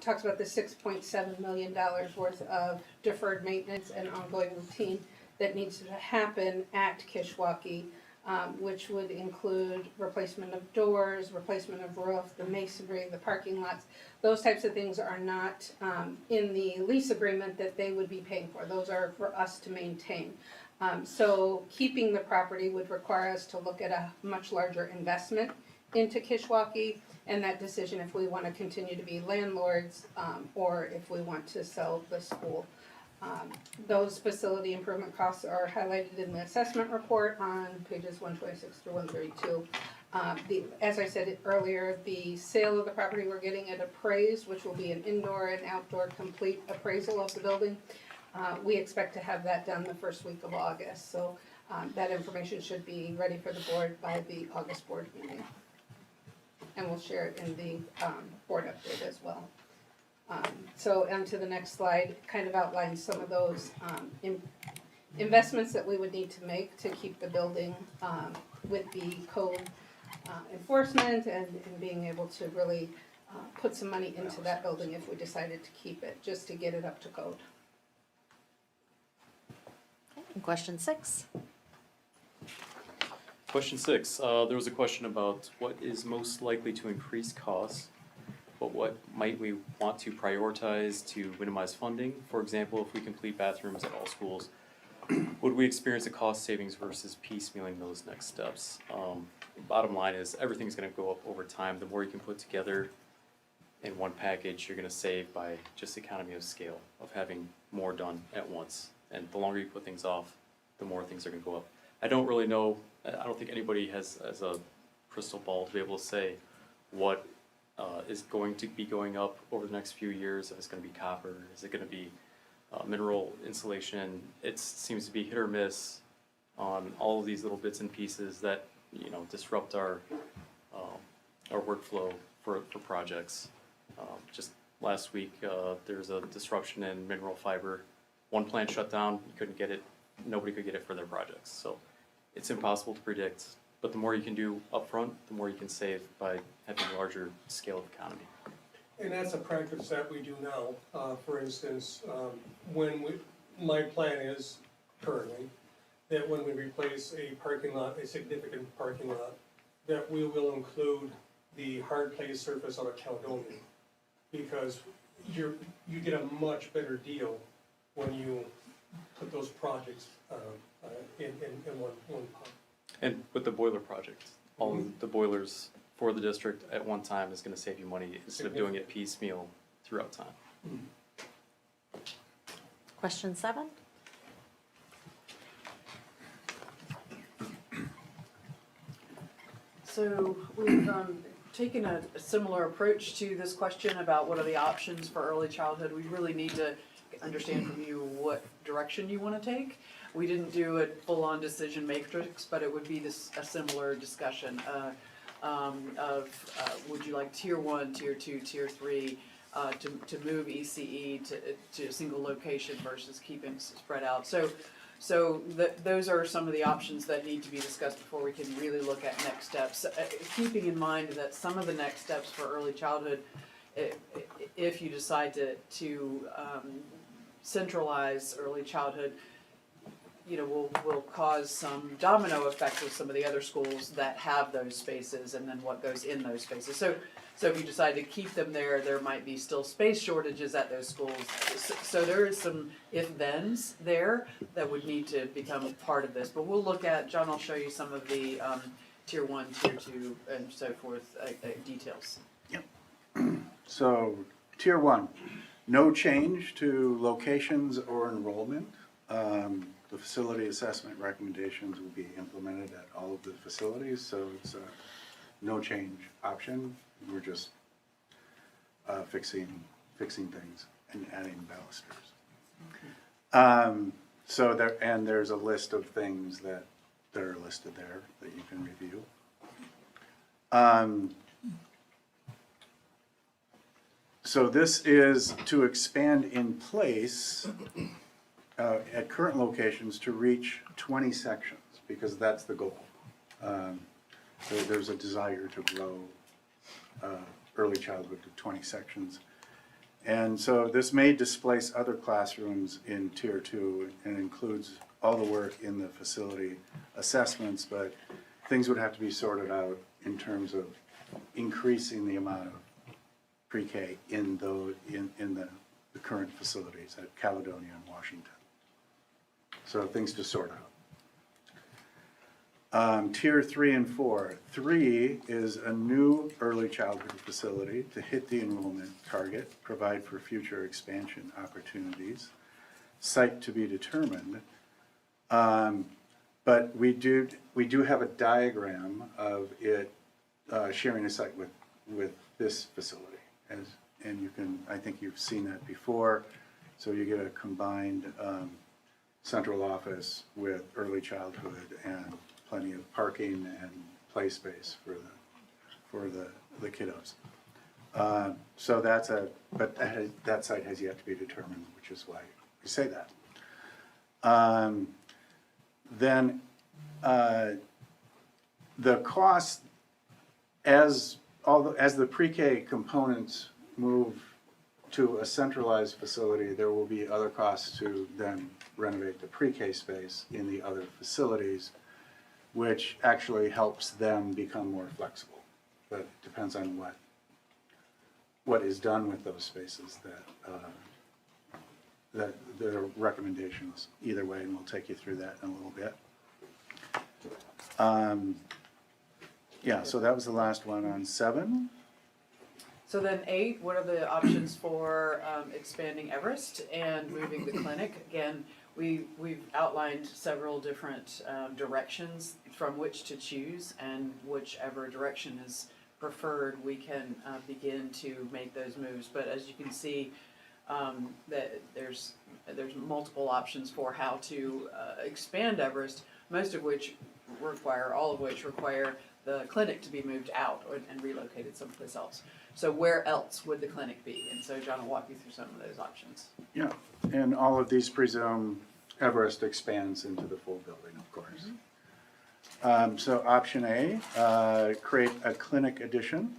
talks about the $6.7 million worth of deferred maintenance and ongoing routine that needs to happen at Kishwaukee. Which would include replacement of doors, replacement of roof, the masonry, the parking lots. Those types of things are not in the lease agreement that they would be paying for. Those are for us to maintain. So keeping the property would require us to look at a much larger investment into Kishwaukee and that decision if we want to continue to be landlords or if we want to sell the school. Those facility improvement costs are highlighted in the assessment report on pages 126 through 132. As I said earlier, the sale of the property we're getting it appraised, which will be an indoor and outdoor complete appraisal of the building. We expect to have that done the first week of August, so that information should be ready for the board by the August board meeting. and we'll share it in the board update as well. So onto the next slide, kind of outlines some of those investments that we would need to make to keep the building with the code enforcement and being able to really put some money into that building if we decided to keep it, just to get it up to code. And question 6. Question 6, there was a question about what is most likely to increase costs, but what might we want to prioritize to minimize funding? For example, if we complete bathrooms at all schools, would we experience a cost savings versus piecemealing those next steps? Bottom line is everything's gonna go up over time. The more you can put together in one package, you're gonna save by just economy of scale of having more done at once. And the longer you put things off, the more things are gonna go up. I don't really know, I don't think anybody has a crystal ball to be able to say what is going to be going up over the next few years. If it's gonna be copper, is it gonna be mineral insulation? It seems to be hit or miss on all of these little bits and pieces that, you know, disrupt our workflow for projects. Just last week, there was a disruption in mineral fiber. One plant shut down, you couldn't get it, nobody could get it for their projects. So it's impossible to predict, but the more you can do upfront, the more you can save by having a larger scale of economy. And that's a practice that we do now. For instance, my plan is currently that when we replace a parking lot, a significant parking lot, that we will include the hard clay surface out of Caledonia. Because you get a much better deal when you put those projects in one pot. And with the boiler project, all of the boilers for the district at one time is gonna save you money instead of doing it piecemeal throughout time. Question 7. So we've taken a similar approach to this question about what are the options for early childhood. We really need to understand from you what direction you want to take. We didn't do a full-on decision matrix, but it would be a similar discussion of would you like tier 1, tier 2, tier 3 to move ECE to a single location versus keeping spread out. So those are some of the options that need to be discussed before we can really look at next steps. Keeping in mind that some of the next steps for early childhood, if you decide to centralize early childhood, you know, will cause some domino effect with some of the other schools that have those spaces and then what goes in those spaces. So if you decide to keep them there, there might be still space shortages at those schools. So there is some if-thens there that would need to become part of this. But we'll look at, John will show you some of the tier 1, tier 2, and so forth details. So, tier 1, no change to locations or enrollment. The facility assessment recommendations will be implemented at all of the facilities, so it's a no change option. We're just fixing things and adding balusters. And there's a list of things that are listed there that you can review. So this is to expand in place at current locations to reach 20 sections, because that's the goal. So there's a desire to grow early childhood to 20 sections. And so this may displace other classrooms in tier 2 and includes all the work in the facility assessments, but things would have to be sorted out in terms of increasing the amount of pre-K in the current facilities at Caledonia and Washington. So things to sort out. Tier 3 and 4. 3 is a new early childhood facility to hit the enrollment target, provide for future expansion opportunities, site to be determined. But we do have a diagram of it sharing a site with this facility. And you can, I think you've seen that before. So you get a combined central office with early childhood and plenty of parking and play space for the the kiddos. So that's but that site has yet to be determined, which is why we say that. Then the cost, as the pre-K components move to a centralized facility, there will be other costs to then renovate the pre-K space in the other facilities, which actually helps them become more flexible. But it depends on what is done with those spaces that the recommendations either way, and we'll take you through that in a little bit. Yeah, so that was the last one on 7. So then 8, what are the options for expanding Everest and moving the clinic? Again, we've outlined several different directions from which to choose, and whichever direction is preferred, we can begin to make those moves. But as you can see, that there's multiple options for how to expand Everest, all of which require the clinic to be moved out and relocated someplace else. So where else would the clinic be? And so John will walk you through some of those options. Yeah, and all of these presume Everest expands into the full building, of course. So option A, create a clinic addition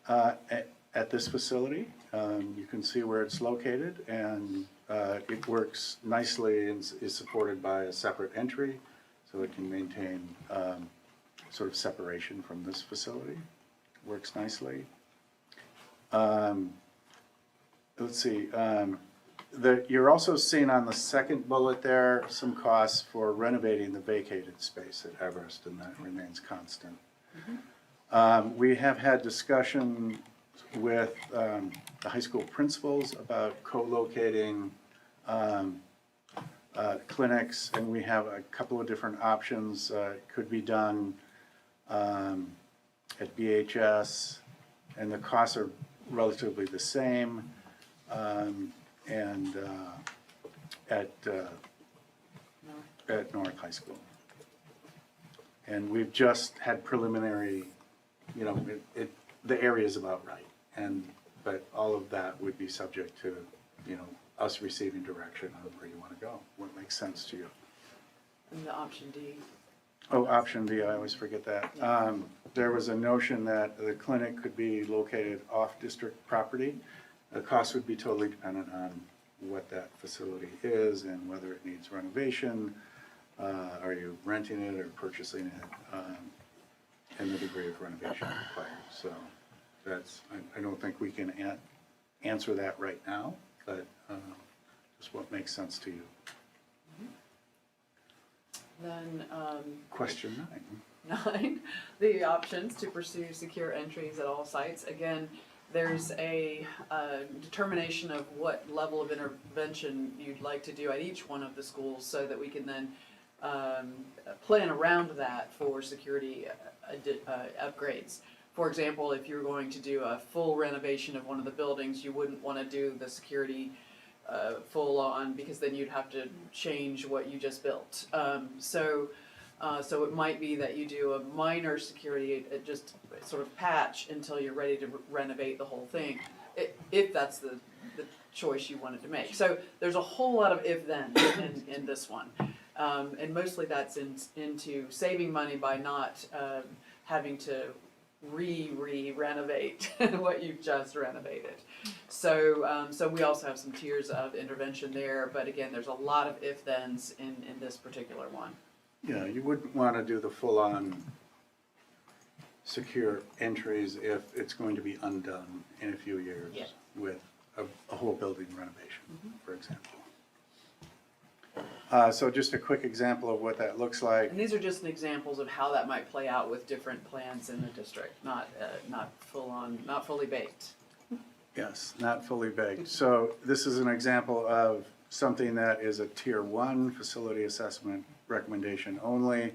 at this facility. You can see where it's located, and it works nicely and is supported by a separate entry, so it can maintain sort of separation from this facility. Works nicely. Let's see. You're also seeing on the second bullet there some costs for renovating the vacated space at Everest, and that remains constant. We have had discussion with the high school principals about co-locating clinics, and we have a couple of different options. It could be done at BHS, and the costs are relatively the same, and at North High School. And we've just had preliminary, the area is about right, but all of that would be subject to, us receiving direction on where you want to go, what makes sense to you. And the option D. Oh, option D, I always forget that. There was a notion that the clinic could be located off district property. The cost would be totally dependent on what that facility is and whether it needs renovation. Are you renting it or purchasing it? And the degree of renovation required. So I don't think we can answer that right now, but just what makes sense to you. Then Question 9. 9, the options to pursue secure entries at all sites. Again, there's a determination of what level of intervention you'd like to do at each one of the schools, so that we can then plan around that for security upgrades. For example, if you're going to do a full renovation of one of the buildings, you wouldn't want to do the security full on, because then you'd have to change what you just built. So it might be that you do a minor security, just sort of patch until you're ready to renovate the whole thing, if that's the choice you wanted to make. So there's a whole lot of if-then in this one. And mostly that's into saving money by not having to renovate what you've just renovated. So we also have some tiers of intervention there, but again, there's a lot of if-thens in this particular one. Yeah, you wouldn't want to do the full-on secure entries if it's going to be undone in a few years. Yeah. With a whole building renovation, for example. So just a quick example of what that looks like. And these are just examples of how that might play out with different plans in the district, not full-on, not fully baked. Yes, not fully baked. So this is an example of something that is a tier 1 facility assessment recommendation only,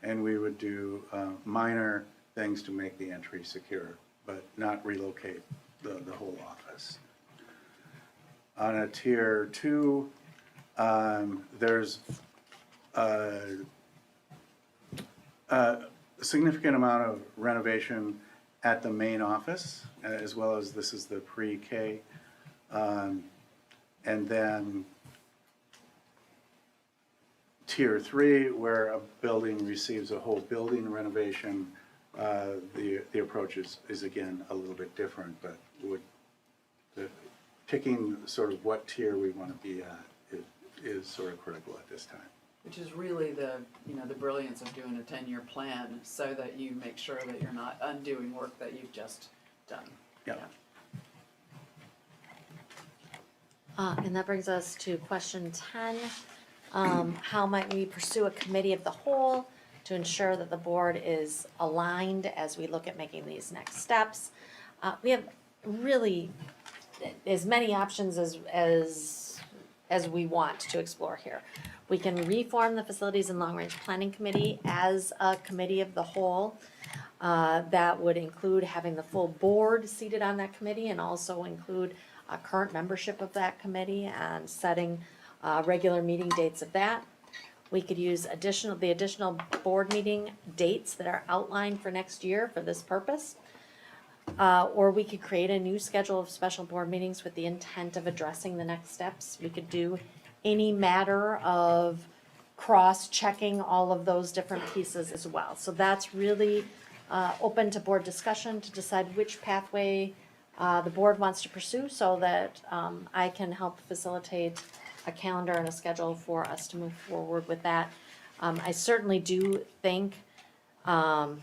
and we would do minor things to make the entry secure, but not relocate the whole office. On a tier 2, there's a significant amount of renovation at the main office, as well as this is the pre-K. And then tier 3, where a building receives a whole building renovation, the approach is again a little bit different, but picking sort of what tier we want to be at is sort of critical at this time. Which is really the brilliance of doing a 10-year plan, so that you make sure that you're not undoing work that you've just done. Yeah. And that brings us to question 10. How might we pursue a committee of the whole to ensure that the board is aligned as we look at making these next steps? We have really as many options as we want to explore here. We can reform the Facilities and Long Range Planning Committee as a committee of the whole. That would include having the full board seated on that committee and also include current membership of that committee and setting regular meeting dates of that. We could use the additional board meeting dates that are outlined for next year for this purpose. Or we could create a new schedule of special board meetings with the intent of addressing the next steps. We could do any matter of cross-checking all of those different pieces as well. So that's really open to board discussion to decide which pathway the board wants to pursue, so that I can help facilitate a calendar and a schedule for us to move forward with that. I certainly do think that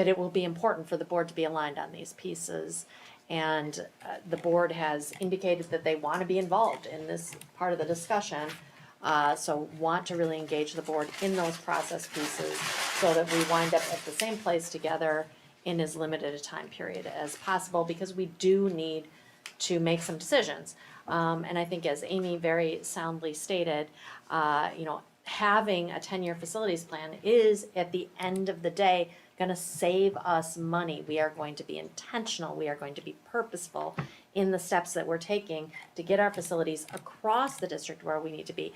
it will be important for the board to be aligned on these pieces. And the board has indicated that they want to be involved in this part of the discussion. So want to really engage the board in those process pieces so that we wind up at the same place together in as limited a time period as possible, because we do need to make some decisions. And I think, as Amy very soundly stated, having a 10-year facilities plan is, at the end of the day, going to save us money. We are going to be intentional. We are going to be purposeful in the steps that we're taking to get our facilities across the district where we need to be.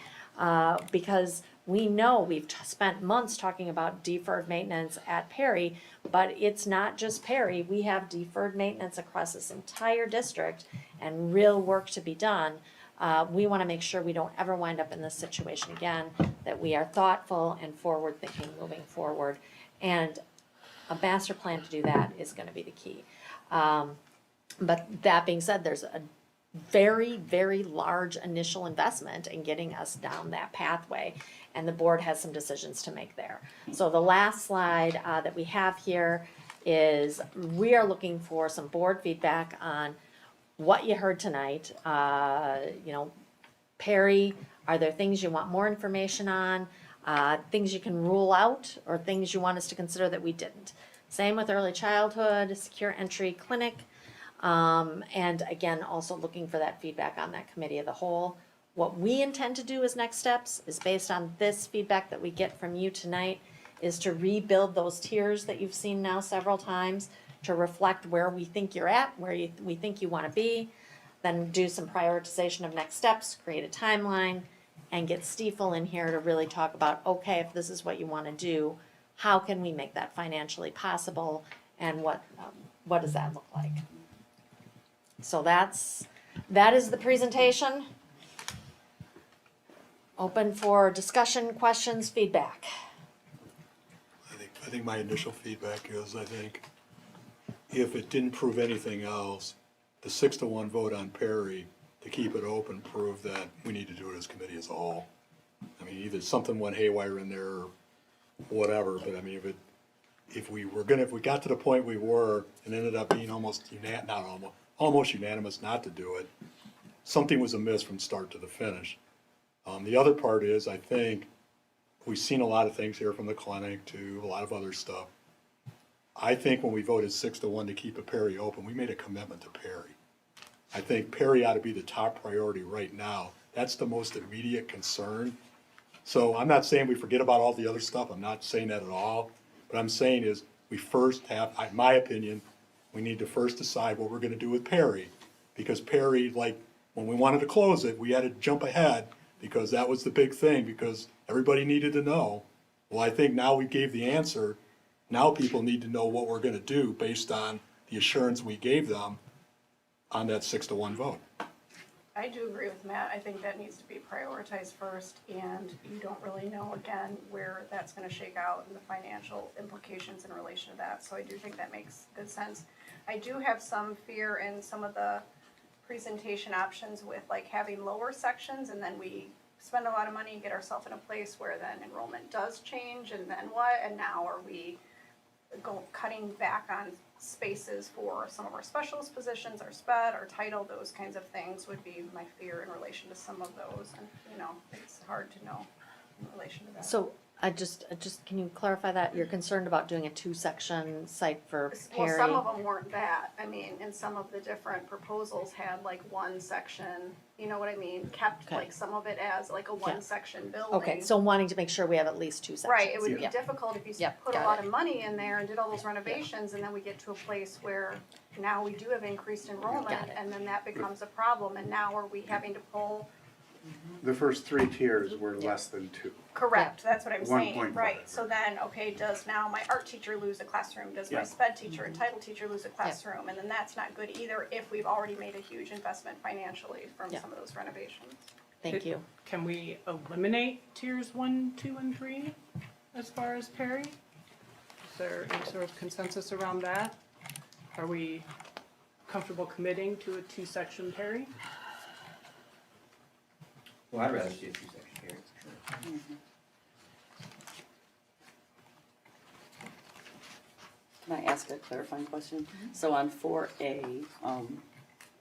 Because we know we've spent months talking about deferred maintenance at Perry, but it's not just Perry. We have deferred maintenance across this entire district and real work to be done. We want to make sure we don't ever wind up in this situation again, that we are thoughtful and forward-thinking moving forward. And a master plan to do that is going to be the key. But that being said, there's a very, very large initial investment in getting us down that pathway, and the board has some decisions to make there. So the last slide that we have here is, we are looking for some board feedback on what you heard tonight. Perry, are there things you want more information on? Things you can rule out, or things you want us to consider that we didn't? Same with early childhood, secure entry clinic. And again, also looking for that feedback on that committee of the whole. What we intend to do as next steps is, based on this feedback that we get from you tonight, is to rebuild those tiers that you've seen now several times to reflect where we think you're at, where we think you want to be, then do some prioritization of next steps, create a timeline, and get Stiefel in here to really talk about, okay, if this is what you want to do, how can we make that financially possible, and what does that look like? So that is the presentation. Open for discussion, questions, feedback. I think my initial feedback is, I think if it didn't prove anything else, the 6-1 vote on Perry to keep it open proved that we need to do it as committee as a whole. I mean, either something went haywire in there or whatever, but I mean, if we got to the point we were and ended up being almost unanimous not to do it, something was amiss from start to the finish. The other part is, I think we've seen a lot of things here, from the clinic to a lot of other stuff. I think when we voted 6-1 to keep a Perry open, we made a commitment to Perry. I think Perry ought to be the top priority right now. That's the most immediate concern. So I'm not saying we forget about all the other stuff. I'm not saying that at all. What I'm saying is, we first have, in my opinion, we need to first decide what we're going to do with Perry. Because Perry, like, when we wanted to close it, we had to jump ahead, because that was the big thing, because everybody needed to know. Well, I think now we gave the answer. Now people need to know what we're gonna do based on the assurance we gave them on that 6-1 vote. I do agree with Matt. I think that needs to be prioritized first, and you don't really know, again, where that's gonna shake out and the financial implications in relation to that. So I do think that makes good sense. I do have some fear in some of the presentation options with like having lower sections, and then we spend a lot of money and get ourselves in a place where then enrollment does change, and then what? And now are we cutting back on spaces for some of our specialist positions, our sped, our title, those kinds of things would be my fear in relation to some of those, and, you know, it's hard to know in relation to that. So I just, can you clarify that? You're concerned about doing a 2-section site for Well, Perry? some of them weren't that, I mean, and some of the different proposals had like one section, you know what I mean? Kept Okay. like some of it as like a one-section building. Okay, so wanting to make sure we have at least 2 sections. Right, it would be Yeah. difficult if you Yep, put a got lot it. of money in there and did all those renovations, and then we get to a place where now we do have increased enrollment, Got it. and then that becomes a problem, and now are we having to pull? The first 3 tiers were less than 2. Correct, that's what I'm saying, 1.5. right, so then, okay, does now my art teacher lose a classroom, does my Yeah. sped teacher and title teacher lose a classroom, and then that's not good either if we've already made a huge investment financially from Yeah. some of those renovations. Thank you. Can we eliminate tiers 1, 2, and 3 as far as Perry? Is there any sort of consensus around that? Are we comfortable committing to a 2-section Perry? Well, I'd rather see a two-section here, for sure. Can I ask a clarifying question? So on 4A,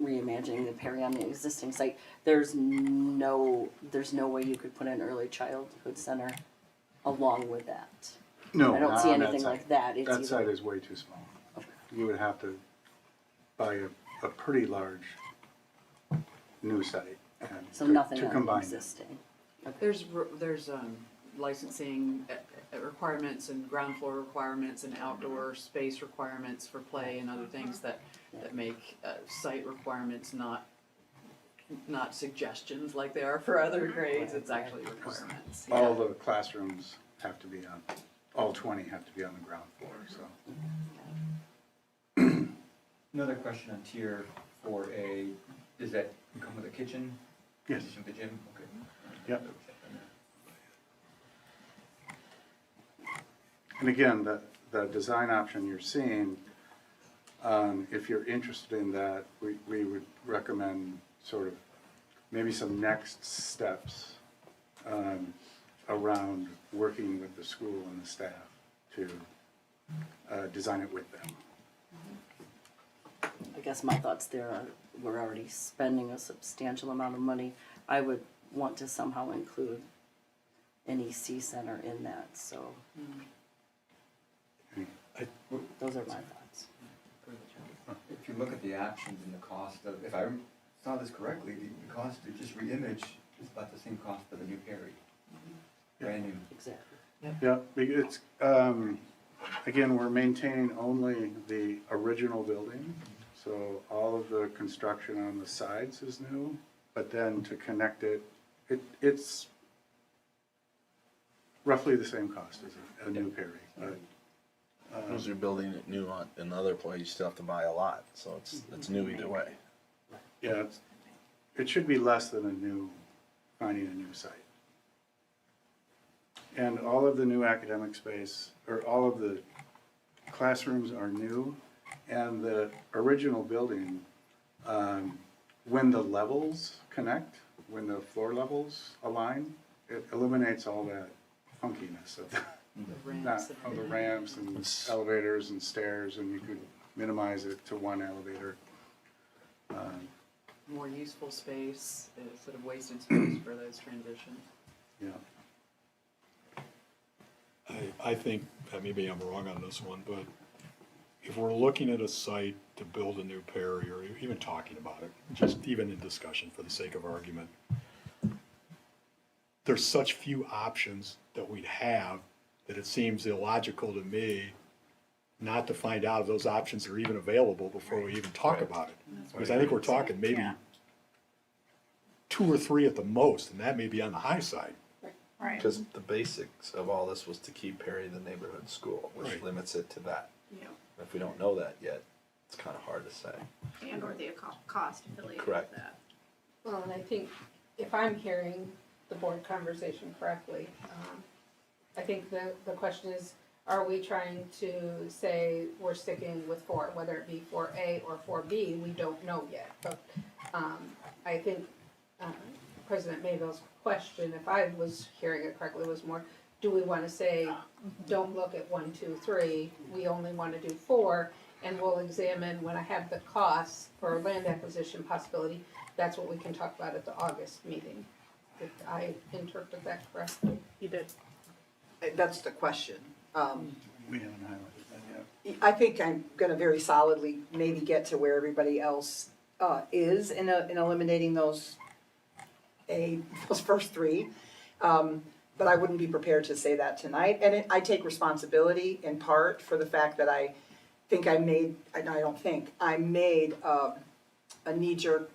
reimagining the Perry on the existing site, there's no way you could put an early childhood center along with that? No, I don't not see on that anything site. like that. It's That either- site is way too small. You would have to buy a pretty large new site and So to nothing on combine. existing. There's licensing requirements and ground floor requirements and outdoor space requirements for play and other things that make site requirements not suggestions like they are for other grades, it's actually requirements. All the classrooms have to be on, all 20 have to be on the ground floor, so. Another question on tier 4A, does that come with a kitchen? Yes. Addition to the gym, okay. Yep. And again, the design option you're seeing, if you're interested in that, we would recommend sort of maybe some next steps around working with the school and the staff to design it with them. I guess my thoughts there are, we're already spending a substantial amount of money. I would want to somehow include an EC center in that, so those are my thoughts. If you look at the options and the cost of, if I saw this correctly, the cost to just re-image is about the same cost for the new Perry. Brand new. Exactly. Yeah, it's, again, we're maintaining only the original building, so all of the construction on the sides is new, but then to connect it, it's roughly the same cost as a new Perry, but. As you're building it new on another place, you still have to buy a lot, so it's new either way. Yeah, it should be less than finding a new site. And all of the new academic space, or all of the classrooms are new, and the original building, when the levels connect, when the floor levels align, it eliminates all that funkiness of the ramps and elevators and stairs, and you could minimize it to one elevator. More useful space instead of wasted space for those transitions. Yeah. I think, maybe I'm wrong on this one, but if we're looking at a site to build a new Perry, or even talking about it, just even in discussion for the sake of argument, there's such few options that we'd have that it seems illogical to me not to find out if those options are even available before we even talk about it. Because I think we're talking maybe 2 or 3 at the most, and that may be on the high side. Right. Because the basics of all this was to keep Perry the neighborhood school, which Right. limits it to that. Yeah. If we don't know that yet, it's kind of hard to say. And or the cost affiliated with Correct. that. Well, and I think if I'm hearing the board conversation correctly, I think the question is, are we trying to say we're sticking with 4, whether it be 4A or 4B, we don't know yet. But I think President Mayville's question, if I was hearing it correctly, was more, do we want to say, don't look at 1, 2, 3, we only want to do 4, and we'll examine when I have the costs for land acquisition possibility, that's what we can talk about at the August meeting. Did I interpret that correctly? You did. That's the question. We haven't highlighted that yet. I think I'm gonna very solidly maybe get to where everybody else is in eliminating those first 3. But I wouldn't be prepared to say that tonight. And I take responsibility in part for the fact that I made a knee-jerk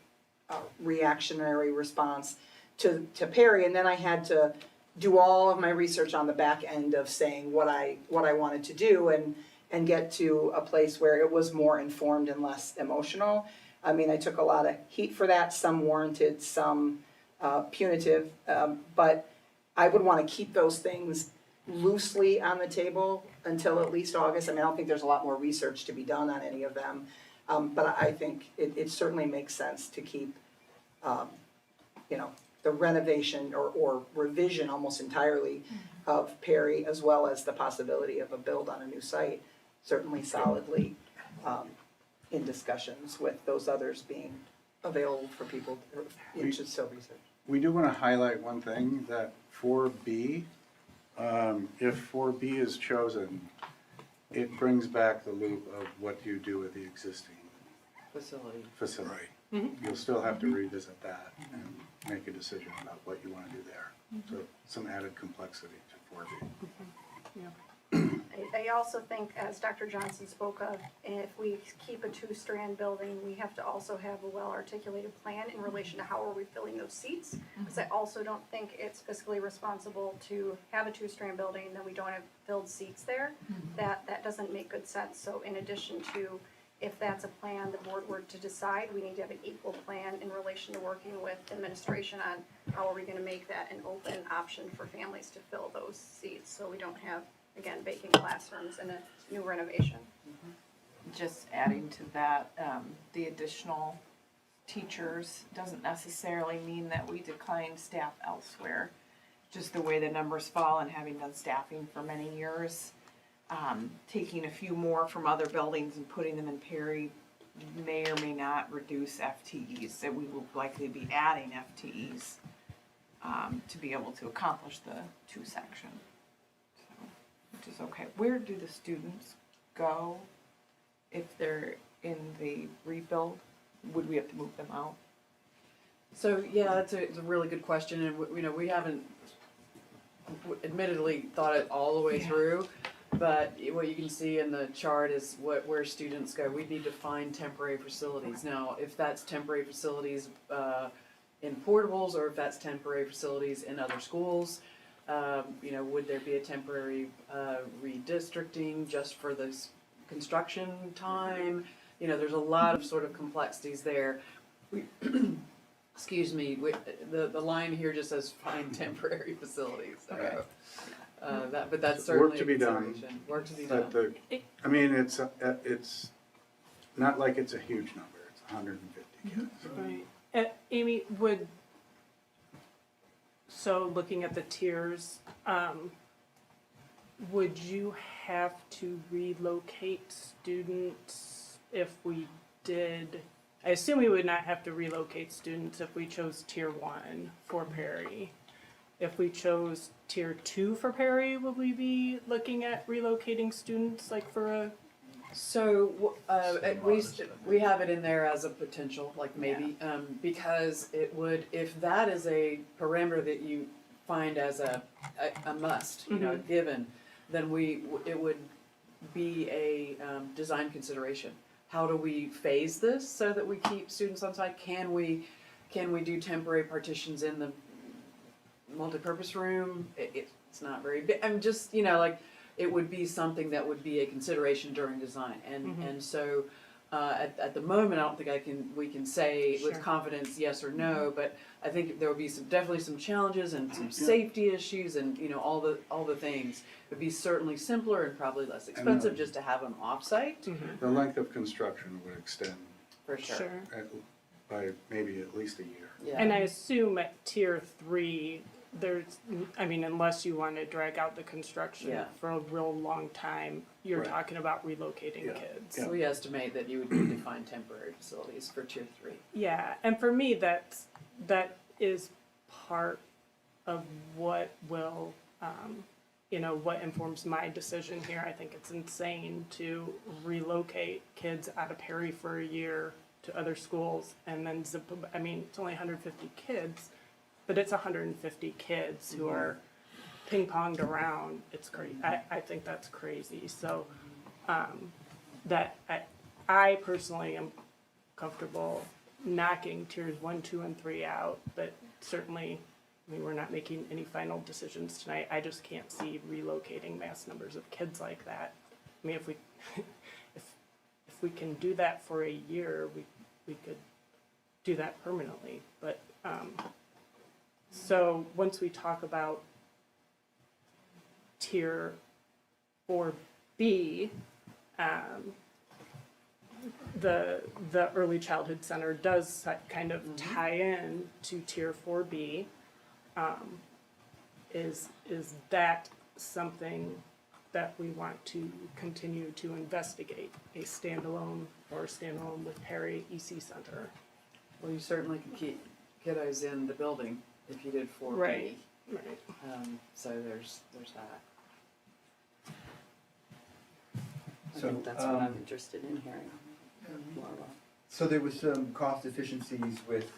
reactionary response to Perry, and then I had to do all of my research on the back end of saying what I wanted to do and get to a place where it was more informed and less emotional. I mean, I took a lot of heat for that, some warranted, some punitive, but I would want to keep those things loosely on the table until at least August. I mean, I don't think there's a lot more research to be done on any of them, but I think it certainly makes sense to keep, the renovation or revision almost entirely of Perry, as well as the possibility of a build on a new site, certainly solidly in discussions with those others being available for people who should still research. We do want to highlight one thing, that 4B, if 4B is chosen, it brings back the loop of what do you do with the existing Facility. facility. Right. You'll still have to revisit that and make a decision about what you want to do there. So some added complexity to 4B. I also think, as Dr. Johnson spoke of, if we keep a 2-strand building, we have to also have a well-articulated plan in relation to how are we filling those seats. Because I also don't think it's fiscally responsible to have a 2-strand building and then we don't have filled seats there. That doesn't make good sense. So in addition to, if that's a plan the board were to decide, we need to have an equal plan in relation to working with administration on how are we gonna make that an open option for families to fill those seats, so we don't have, again, vacant classrooms in a new renovation. Just adding to that, the additional teachers doesn't necessarily mean that we decline staff elsewhere. Just the way the numbers fall and having done staffing for many years, taking a few more from other buildings and putting them in Perry may or may not reduce FTEs. So we will likely be adding FTEs to be able to accomplish the 2 section. So, which is okay. Where do the students go if they're in the rebuild? Would we have to move them out? So, yeah, it's a really good question, and we haven't admittedly thought it all the way through, but what you can see in the chart is where students go. We need to find temporary facilities. Now, if that's temporary facilities in portables, or if that's temporary facilities in other schools, would there be a temporary redistricting just for this construction time? There's a lot of sort of complexities there. Excuse me, the line here just says find temporary facilities. Okay. But that's So work certainly to be a done. consideration. Work to be But done. it's not like it's a huge number, it's 150 kids. Right. Amy, looking at the tiers, would you have to relocate students if we did? I assume we would not have to relocate students if we chose tier 1 for Perry. If we chose tier 2 for Perry, would we be looking at relocating students for a? So, at least we have it in there as a potential, maybe, because it would, if that is a parameter that you find as a must, a given, then it would be a design consideration. How do we phase this so that we keep students on site? Can we do temporary partitions in the multipurpose room, it's not very big, I'm just, you know, like, it would be something that would be a consideration during design, and so, at the moment, I don't think we can say with Sure. confidence yes or no, but I think there will be definitely some challenges and some safety issues and, you know, all the things. It'd be certainly simpler and probably less expensive just to have them off-site, The length of construction would extend for sure. by maybe at least a year. Yeah. And I assume at tier 3, there's, I mean, unless you want to drag out the construction Yeah. for a real long time, you're Right. talking about relocating Yeah. kids. Yeah. We estimate that you would need to find temporary facilities for tier 3. Yeah, and for me, that is part of what will, you know, what informs my decision here. I think it's insane to relocate kids out of Perry for a year to other schools and then zip, I mean, it's only 150 kids, but it's 150 kids who are ping-ponged around. It's crazy. I think that's crazy. So, that I personally am comfortable knocking tiers 1, 2, and 3 out, but certainly, I mean, we're not making any final decisions tonight. I just can't see relocating mass numbers of kids like that. I mean, if we, if we can do that for a year, we could do that permanently. But, so once we talk about tier 4B, the early childhood center does kind of tie in to tier 4B. Is that something that we want to continue to investigate, a standalone or standalone with Perry EC Center? Well, you certainly can keep kiddos in the building if you did 4B. Right. Right. So there's that. I So, think that's what I'm interested in hearing more about. So there was some cost efficiencies with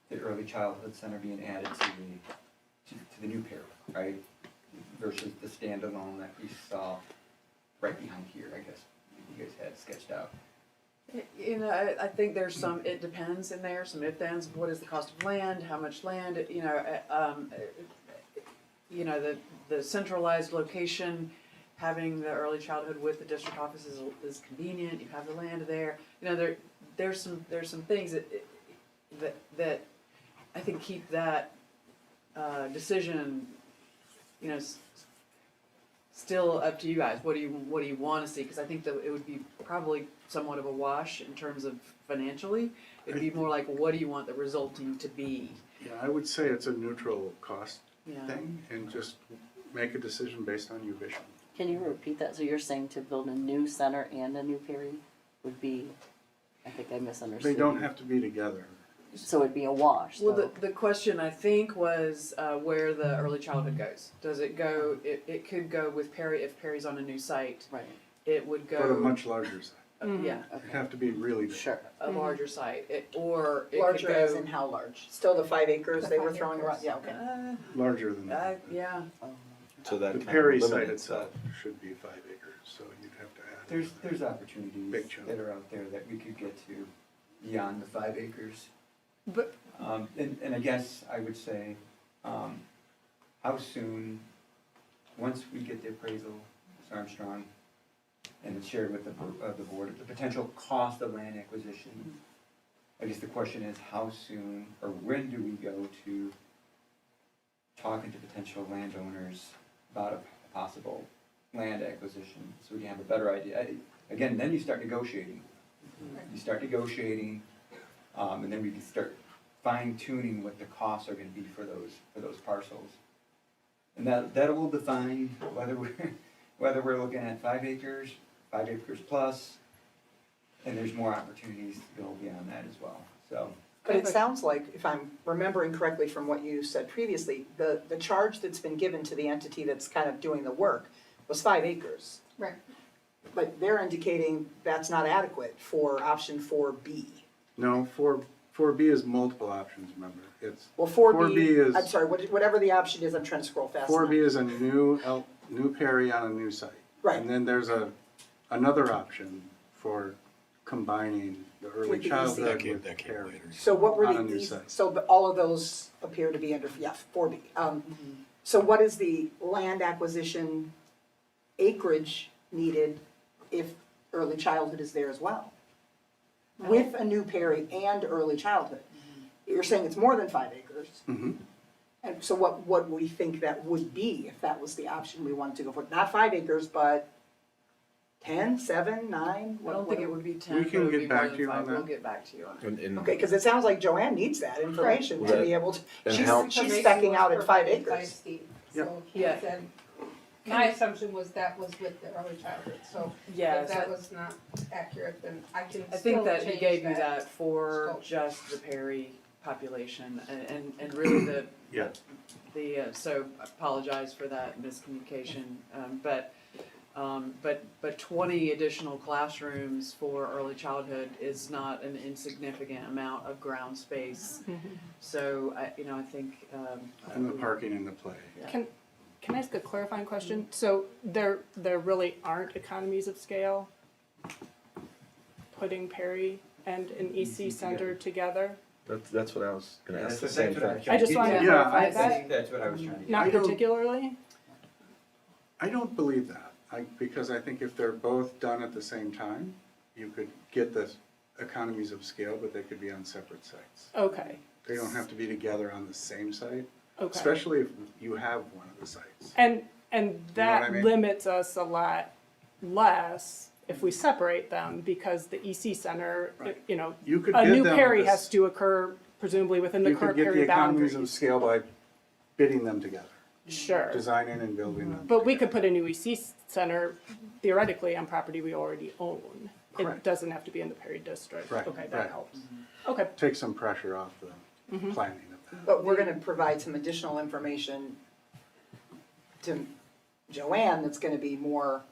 the early childhood center being added to the new pair, right? Versus the standalone that we saw right behind here, I guess, you guys had sketched out. You know, I think there's some, it depends in there, some if thens, what is the cost of land, how much land, the centralized location, having the early childhood with the district office is convenient, you have the land there. You know, there's some things that I think keep that decision, you know, still up to you guys. What do you want to see? Because I think that it would be probably somewhat of a wash in terms of financially. It'd be more like, what do you want the resulting to be? Yeah, I would say it's a neutral cost Yeah. thing and just make a decision based on your vision. Can you repeat that? So you're saying to build a new center and a new Perry would be, I think I misunderstood. They don't you. have to be together. So it'd be a wash, Well, though. the question I think was where the early childhood goes. Does it go? It could go with Perry if Perry's on a new site. Right. It would go. But a much larger site. Yeah, It'd have to be really big. Sure. a larger site. Or it Larger could as go. in how large? Still the 5 acres The they were 5 throwing around, acres. yeah, okay. Larger than that. Yeah. So that The kind Perry of site eliminates itself should be 5 acres, so you'd have to add. There's opportunities Big chunk. that are out there that we could get to beyond the 5 acres. But And I guess I would say, how soon, once we get the appraisal, Ms. Armstrong, and it's shared with the board, the potential cost of land acquisition, I guess the question is, how soon, or when do we go to talking to potential landowners about a possible land acquisition, so we can have a better idea? Again, then you start negotiating. You start negotiating, and then we can start fine tuning what the costs are gonna be for those parcels. And that will define whether we're looking at 5 acres, 5 acres plus, and there's more opportunities to go beyond that as well, so. But it sounds like, if I'm remembering correctly from what you said previously, the charge that's been given to the entity that's kind of doing the work was 5 acres. Right. But they're indicating that's not adequate for option 4B. No, 4B is multiple options, remember, it's. Well, 4B, 4B is. I'm sorry, whatever the option is, I'm trying to scroll fast enough. 4B is a new Perry on a new site. Right. And then there's another option for combining The early With the childhood That came- with that came Perry. later. So what were On the, a new site. so all of those appear to be under, yeah, 4B. So what is the land acquisition acreage needed if early childhood is there as well? With a new Perry and early childhood? You're saying it's more than 5 acres? Mhm. And so what we think that would be if that was the option we wanted to go for? Not 5 acres, but 10, 7, 9? I don't think it would be ten, We but can it would get be back more to than you on five, we'll that. get back to you on it. Okay, because it sounds like Joanne needs that information to be able to, And she's how- she's Information specking was out at 5 provided by acres. Steve. Yep. So he Yeah. said, my assumption was that was with the early childhood, so Yeah, if so that was not accurate, then I can I still think that he change gave you that for scope. just the Perry population and really Yeah. so I apologize for that miscommunication. But 20 additional classrooms for early childhood is not an insignificant amount of ground space. So I think. And the parking and the play. Can I ask a clarifying question? So there really aren't economies of scale putting Perry and an EC Center together? That's what I was gonna Yeah, ask the that's same what I thing. was trying I just wanted to Yeah, clarify I that, think that's what I was trying to get. not I don't- particularly? I don't believe that, because I think if they're both done at the same time, you could get the economies of scale, but they could be on separate sites. Okay, They don't have to be together on the same site, okay. especially if you have one of the sites. And what that I mean? limits us a lot less if we separate them, because the EC Center, Right. a You could bid new them Perry this- has to occur presumably within the You could current get the Perry economies of boundaries. scale by bidding them together, Sure. designing and building them. But we could put a new EC Center theoretically on property we already own. It Correct. doesn't have to be in the Perry district. Right, Okay, right. that helps. Okay, Take some pressure off the planning of that. But we're gonna provide some additional information to Joanne that's gonna be more,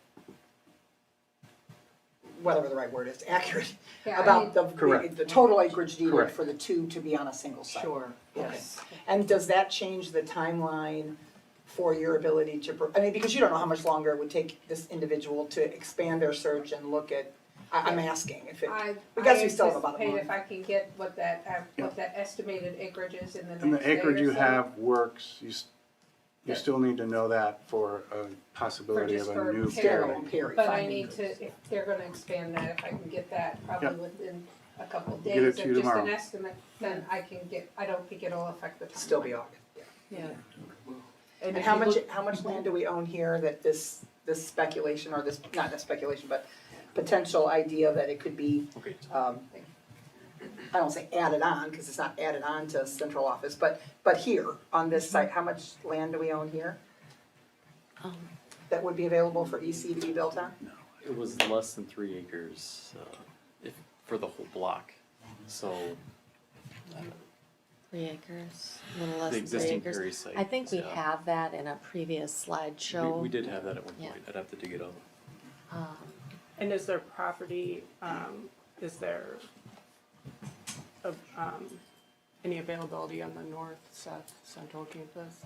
whatever the right word is, accurate, Yeah, I about Correct. the total acreage needed Correct. for the 2 to be on a single site. Sure, Okay. yes. And does that change the timeline for your ability to, I mean, because you don't know how much longer it would take this individual to expand their search and look at, I'm asking if it, I because we still have about a anticipate month. if I can get what that estimated acreage is in the next And the day or acreage you so, have works, you Yeah. still need to know that for a possibility just of for a new Perry. Perry. Perry, But I finding need to, groups. if they're gonna expand that, if I can get that probably within a couple of Get it days to of you just an tomorrow. estimate, then I don't think it'll affect the timeline. Still be August, yeah. Yeah. And if how you much, look- how much land do we own here that this speculation, or this, not a speculation, but potential idea that it could be, Okay. I don't say added on, because it's not added on to central office, but here, on this site, how much land do we own here that would be available for EC to be built on? It was less than 3 acres, for the whole block. So 3 acres, a little less the than 3 existing acres. Perry site. I think we yeah. have that in a previous slideshow. We did have that at one Yeah. point. I'd have to dig it up. And is there property, is there any availability on the north-south central campus?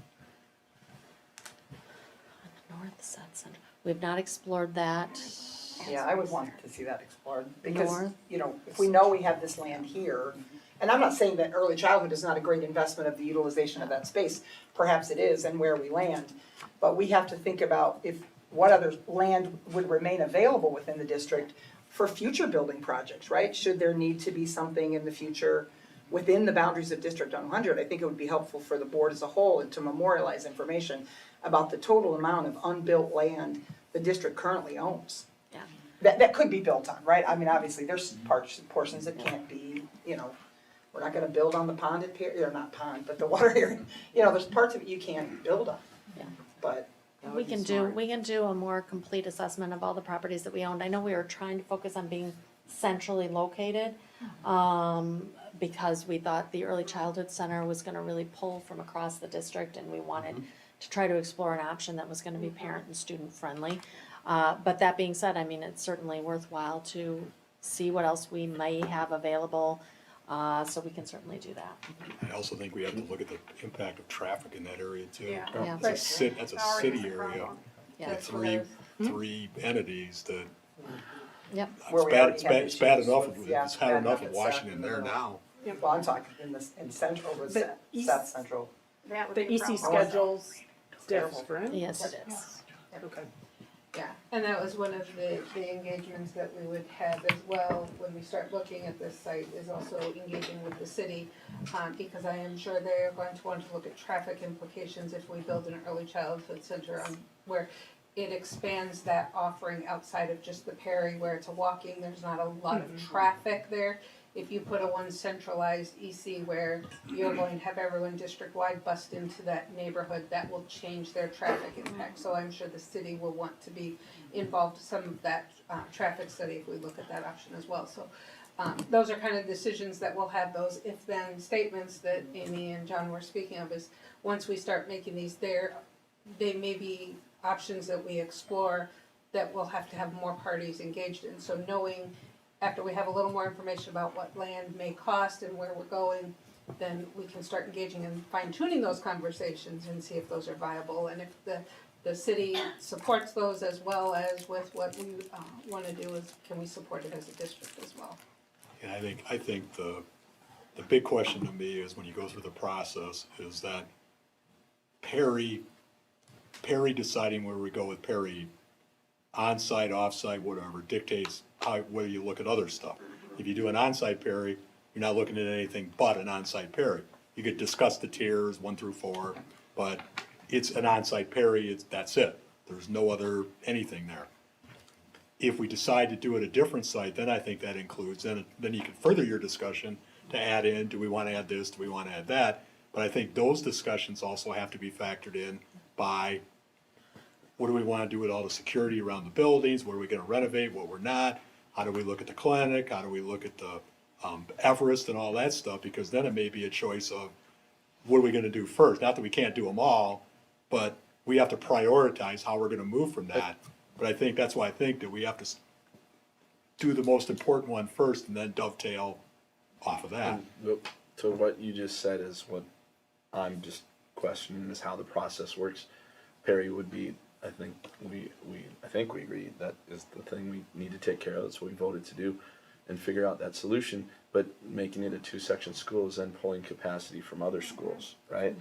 North, south, central. We've not explored that. Yeah, I would want to see that explored, because, North. if we know we have this land here, and I'm not saying that early childhood is not a great investment of the utilization of that space, perhaps it is, and where we land, but we have to think about what other land would remain available within the district for future building projects, right? Should there need to be something in the future within the boundaries of District 100, I think it would be helpful for the board as a whole and to memorialize information about the total amount of unbuilt land the district currently owns. Yeah. That could be built on, right? I mean, obviously, there's portions that can't be, we're not gonna build on the pond at Perry, or not pond, but the water area. There's parts of it you can't build on. Yeah. But, That We would be can smart. do a more complete assessment of all the properties that we owned. I know we were trying to focus on being centrally located, because we thought the early childhood center was gonna really pull from across the district, and we wanted to try to explore an option that was gonna be parent and student friendly. But that being said, I mean, it's certainly worthwhile to see what else we may have available, so we can certainly do that. I also think we have to look at the impact of traffic in that area too. Yeah. That's a city area Yeah. with three entities that Yep. Where we already had It's bad issues enough, with- yeah, it's hard bad enough enough of at Washington Seth, there no. now. Well, I'm talking in Central with The East- South Central. That would The be a EC problem. schedule's Terrible. different. Yes, it is. Okay. Yeah, and that was one of the engagements that we would have as well when we start looking at this site, is also engaging with the city. Because I am sure they are going to want to look at traffic implications if we build an early childhood center on where it expands that offering outside of just the Perry where it's a walking, there's not a lot of traffic there. If you put a one centralized EC where you're going to have everyone district-wide bust into that neighborhood, that will change their traffic impact. So I'm sure the city will want to be involved in some of that traffic study if we look at that option as well. So those are kind of decisions that we'll have, those if-then statements that Amy and John were speaking of, is once we start making these there, they may be options that we explore that we'll have to have more parties engaged in. So knowing after we have a little more information about what land may cost and where we're going, then we can start engaging and fine tuning those conversations and see if those are viable. And if the city supports those as well as with what we wanna do, is can we support it as a district as well? Yeah, I think the big question to me is when you go through the process is that Perry deciding where we go with Perry, on-site, off-site, whatever, dictates whether you look at other stuff. If you do an on-site Perry, you're not looking at anything but an on-site Perry. You could discuss the tiers 1 through 4, but it's an on-site Perry, that's it. There's no other anything there. If we decide to do it a different site, then I think that includes, then you can further your discussion to add in, do we want to add this, do we want to add that? But I think those discussions also have to be factored in by what do we want to do with all the security around the buildings, what are we going to renovate, what we're not, how do we look at the clinic, how do we look at the Everest and all that stuff, because then it may be a choice of what are we going to do first, not that we can't do them all, but we have to prioritize how we're going to move from that. But I think, that's why I think that we have to do the most important one first and then dovetail off of that. So what you just said is what I'm just questioning, is how the process works. Perry would be, I think we agree that is the thing we need to take care of. That's what we voted to do, and figure out that solution. But making it a 2-section school is then pulling capacity from other schools, right?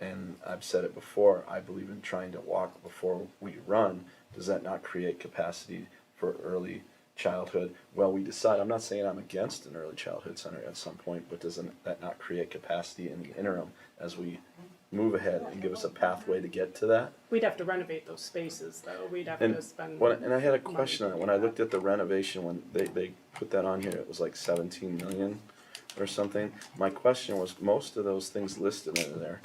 And I've said it before, I believe in trying to walk before we run. Does that not create capacity for early childhood? Well, we decide, I'm not saying I'm against an early childhood center at some point, but doesn't that not create capacity in the interim as we move ahead and give us a pathway to get to that? We'd have to renovate those spaces though, we'd have And to spend. and I had a question on it, when I looked at the renovation, when they put that on here, it was like 17 million or something. My question was, most of those things listed in there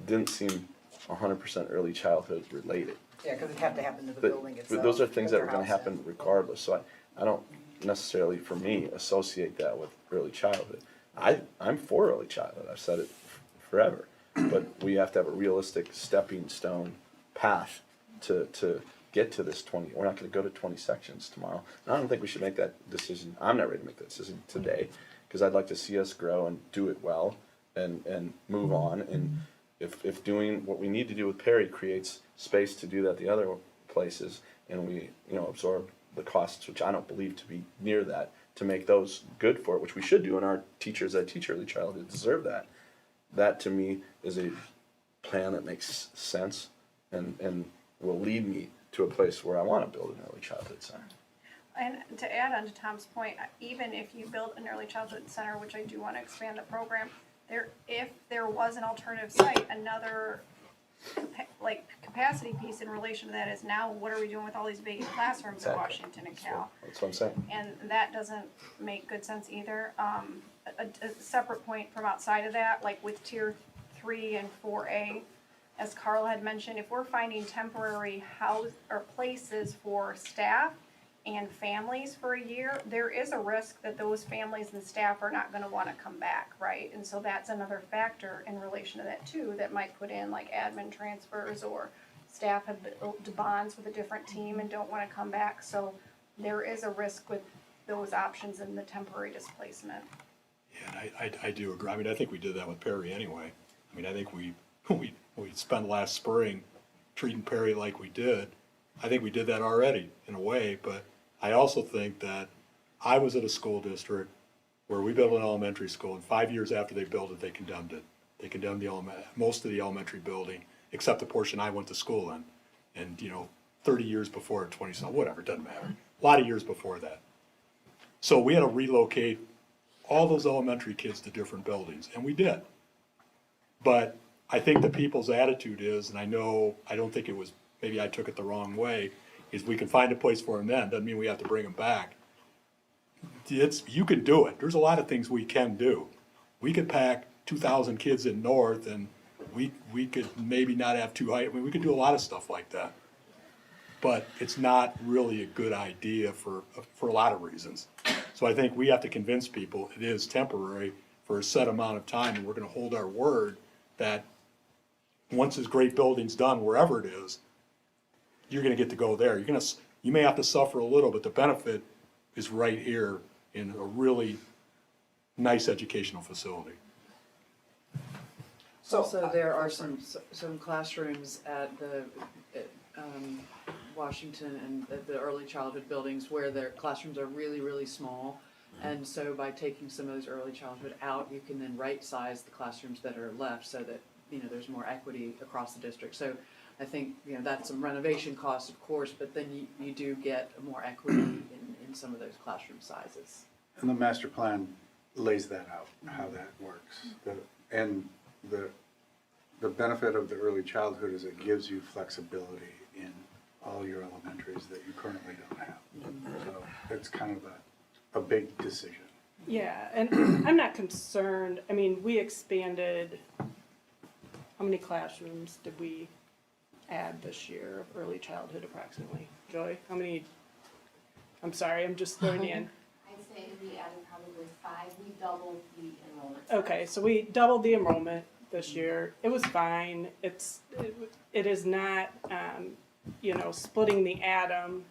didn't seem 100% early childhood related. Yeah, because it'd have to happen to the But, building itself. but those are things that with were their gonna house, happen regardless, so I don't necessarily, for me, associate that with early childhood. I'm for early childhood, I've said it forever, but we have to have a realistic stepping stone path to get to this 20, we're not gonna go to 20 sections tomorrow. And I don't think we should make that decision, I'm not ready to make that decision today, cause I'd like to see us grow and do it well and move on, and if doing what we need to do with Perry creates space to do that the other places, and we, absorb the costs, which I don't believe to be near that, to make those good for it, which we should do, and our teachers that teach early childhood deserve that. That to me is a plan that makes sense and will lead me to a place where I wanna build an early childhood center. And to add on to Tom's point, even if you build an early childhood center, which I do want to expand the program, if there was an alternative site, another capacity piece in relation to that is now what are we doing with all these vacant classrooms in Exactly. Washington and Cal? That's what I'm saying. And that doesn't make good sense either. A separate point from outside of that, like with tier 3 and 4A, as Carl had mentioned, if we're finding temporary house or places for staff and families for a year, there is a risk that those families and staff are not gonna wanna come back, right? And so that's another factor in relation to that too, that might put in like admin transfers, or staff have built bonds with a different team and don't wanna come back, so there is a risk with those options in the temporary displacement. Yeah, and I do agree, I think we did that with Perry anyway. I think we spent last spring treating Perry like we did. I think we did that already in a way, but I also think that I was at a school district where we built an elementary school, and 5 years after they built it, they condemned it. They condemned most of the elementary building, except the portion I went to school in. And, 30 years before, 20 something, whatever, it doesn't matter. A lot of years before that. So we had to relocate all those elementary kids to different buildings, and we did. But I think the people's attitude is, and I don't think it was, maybe I took it the wrong way, is we can find a place for them then, doesn't mean we have to bring them back. You can do it. There's a lot of things we can do. We could pack 2,000 kids in North, and we could maybe not have too high, I mean, we could do a lot of stuff like that. But it's not really a good idea for a lot of reasons. So I think we have to convince people it is temporary for a set amount of time, and we're gonna hold our word that once this great building's done, wherever it is, you're gonna get to go there. You may have to suffer a little, but the benefit is right here in a really nice educational facility. So there are some classrooms at Washington and at the early childhood buildings where their classrooms are really, really small. And so by taking some of those early childhood out, you can then right size the classrooms that are left so that, there's more equity across the district. So I think, that's some renovation costs, of course, but then you do get more equity in some of those classroom sizes. And the master plan lays that out, how that works. The benefit of the early childhood is it gives you flexibility in all your elementaries that you currently don't have. So it's kind of a big decision. Yeah, and I'm not concerned, I mean, we expanded, how many classrooms did we add this year of early childhood approximately? Joy, how many? I'm sorry, I'm just throwing in. I'd say we added probably 5, we doubled the enrollment. Okay, so we doubled the enrollment this year. It was fine. It is not, splitting the atom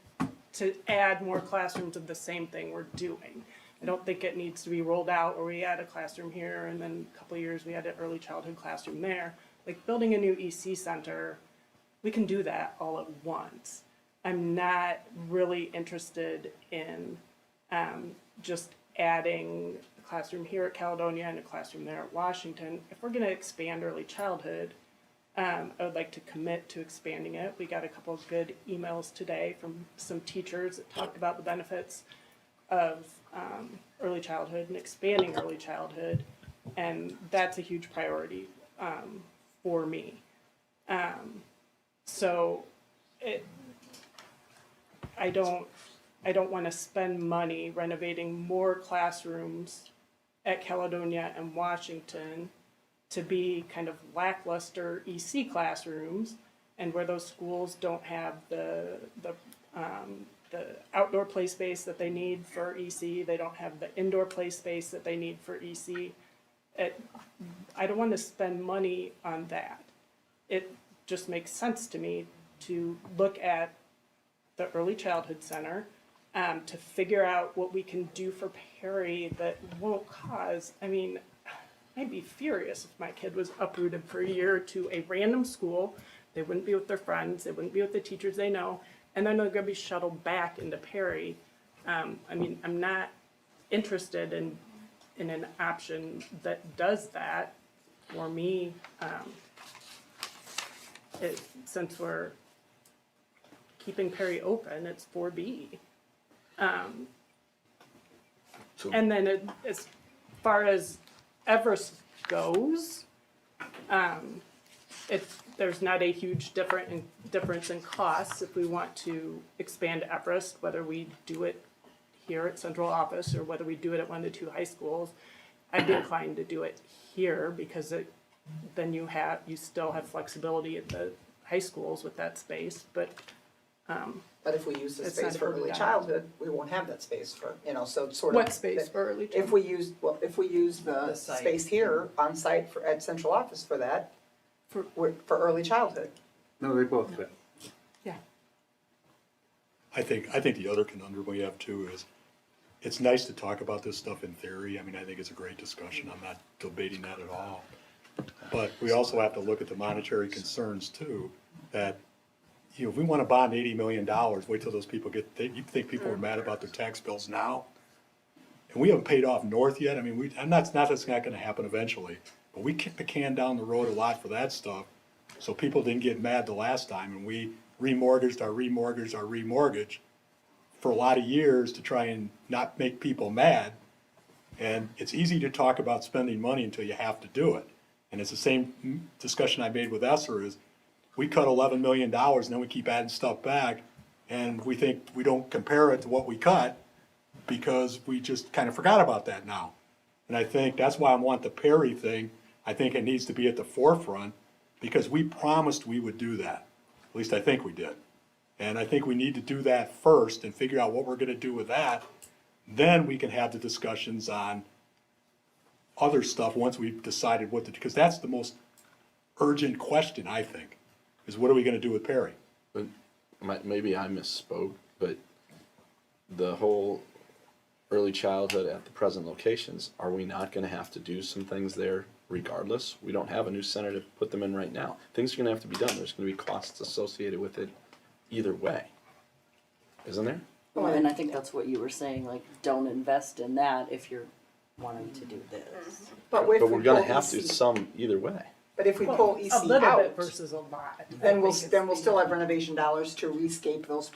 to add more classrooms of the same thing we're doing. I don't think it needs to be rolled out where we add a classroom here and then a couple of years we add an early childhood classroom there. Like building a new EC center, we can do that all at once. I'm not really interested in just adding a classroom here at Caledonia and a classroom there at Washington. If we're gonna expand early childhood, I would like to commit to expanding it. We got a couple of good emails today from some teachers that talked about the benefits of early childhood and expanding early childhood, and that's a huge priority for me. I don't want to spend money renovating more classrooms at Caledonia and Washington to be kind of lackluster EC classrooms, and where those schools don't have the outdoor play space that they need for EC, they don't have the indoor play space that they need for EC. I don't want to spend money on that. It just makes sense to me to look at the early childhood center, to figure out what we can do for Perry that won't cause, I'd be furious if my kid was uprooted for a year to a random school. They wouldn't be with their friends, they wouldn't be with the teachers they know, and then they're gonna be shuttled back into Perry. I'm not interested in an option that does that for me. Since we're keeping Perry open, it's 4B. And then as far as Everest goes, there's not a huge difference in costs if we want to expand Everest, whether we do it here at central office or whether we do it at one of the 2 high schools. I'd be inclined to do it here because then you still have flexibility at the high schools with that space, but But if we use the It's space not for early totally childhood, we won't have that space for, so it's sort of. what space for early childhood? If we use the The site. space here on site at central office for that, for early childhood. No, they both fit. I think the other conundrum we have too is, it's nice to talk about this stuff in theory. I think it's a great discussion. I'm not debating that at all. But we also have to look at the monetary concerns too, that you know, if we wanna bond $80 million, wait till those people you think people are mad about their tax bills now? And we haven't paid off North yet, I mean, I'm not that it's not gonna happen eventually, but we kicked the can down the road a lot for that stuff, so people didn't get mad the last time, and we remortgaged our remortgage for a lot of years to try and not make people mad. And it's easy to talk about spending money until you have to do it. And it's the same discussion I made with Esser is, we cut $11 million and then we keep adding stuff back, and we think we don't compare it to what we cut because we just kind of forgot about that now. And I think that's why I want the Perry thing, I think it needs to be at the forefront, because we promised we would do that. At least I think we did. And I think we need to do that first and figure out what we're gonna do with that. Then we can have the discussions on other stuff once we've decided what to, because that's the most urgent question, I think, is what are we gonna do with Perry? But maybe I misspoke, but the whole early childhood at the present locations, are we not gonna have to do some things there regardless? We don't have a new center to put them in right now. Things are gonna have to be done. There's gonna be costs associated with it either way. Isn't there? Well, and I think that's what you were saying, like, don't invest in that if you're wanting to do this. But if But we we're gonna pull have to EC some either way. But if we pull EC A little bit out, versus a lot. then I we'll, think it's then we'll the- still have renovation dollars to rescape those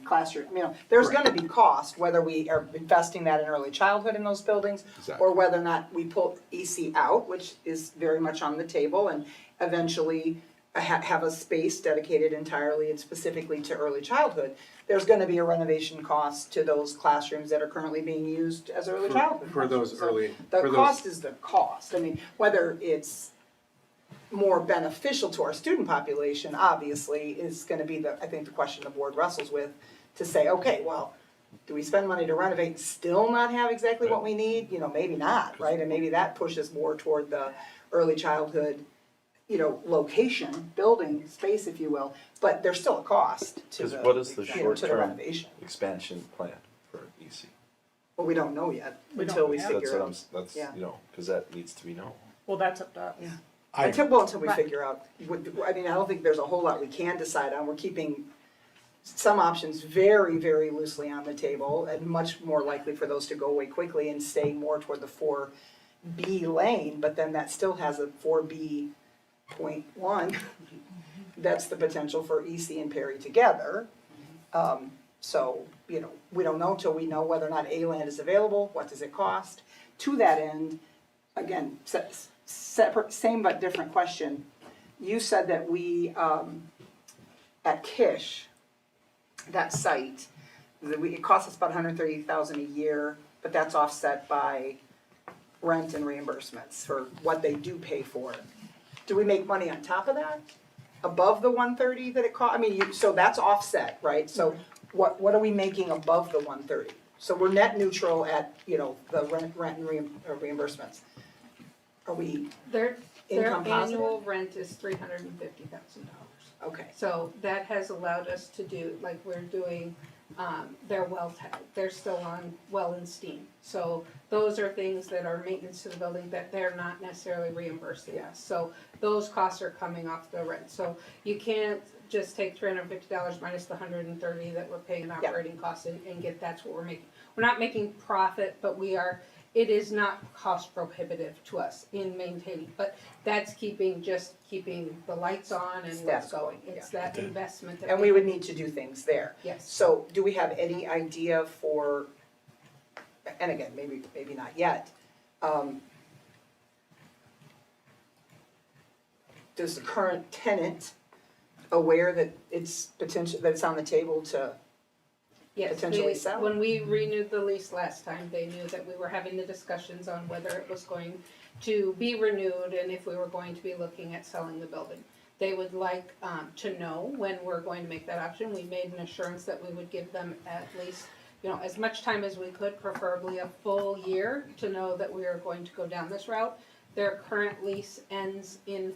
classroom, you know, there's gonna be cost, whether we are investing that in early childhood in those buildings, Exactly. or whether or not we pull EC out, which is very much on the table, and eventually have a space dedicated entirely and specifically to early childhood. There's gonna be a renovation cost to those classrooms that are currently being used as early childhood. For those classrooms. So early, the for those, cost is the cost, I mean, whether it's more beneficial to our student population, obviously, is gonna be I think the question the board wrestles with, to say, okay, well, do we spend money to renovate and still not have exactly what we need? You know, maybe not, right, and maybe that pushes more toward the early childhood, you know, location, building, space, if you will, but there's still a cost to Because the, what is the you know, to the short-term renovation. expansion plan for EC? Well, we don't know yet, We don't until we have- That's figure what out. that's, Yeah. you know, because that needs to be known. Well, that's up to us. Yeah. I, Until we Right. figure out, I mean, I don't think there's a whole lot we can decide on, we're keeping some options very, very loosely on the table, and much more likely for those to go away quickly and stay more toward the 4B lane, but then that still has a 4B.1. That's the potential for EC and Perry together. So, you know, we don't know till we know whether or not A land is available, what does it cost? To that end, again, separate, same but different question. You said that we, at Kish, that site, it costs us about $130,000 a year, but that's offset by rent and reimbursements for what they do pay for. Do we make money on top of that? Above the 130 that it cost? I mean, so that's offset, right? So what are we making above the 130? So we're net neutral at, you know, the rent and reimbursements. Are we Their income positive? annual rent is $350,000. Okay. So that has allowed us to do, like we're doing, their well tag, they're still on well and steam. So those are things that are maintenance to the building that they're not necessarily reimbursing us. So those costs are coming off the rent. So you can't just take $350 minus the $130 that we're paying in operating costs and get, that's what we're making. We're not making profit, but it is not cost prohibitive to us in maintaining, but that's keeping the lights on and what's Status quo, going. It's that investment that And we would need to do things there. Yes. So do we have any idea for, and again, maybe not yet, does the current tenant aware that it's potential, that it's on the table to Yes, potentially sell? when we renewed the lease last time, they knew that we were having the discussions on whether it was going to be renewed and if we were going to be looking at selling the building. They would like to know when we're going to make that option. We made an assurance that we would give them at least, you know, as much time as we could, preferably a full year, to know that we are going to go down this route. Their current lease ends in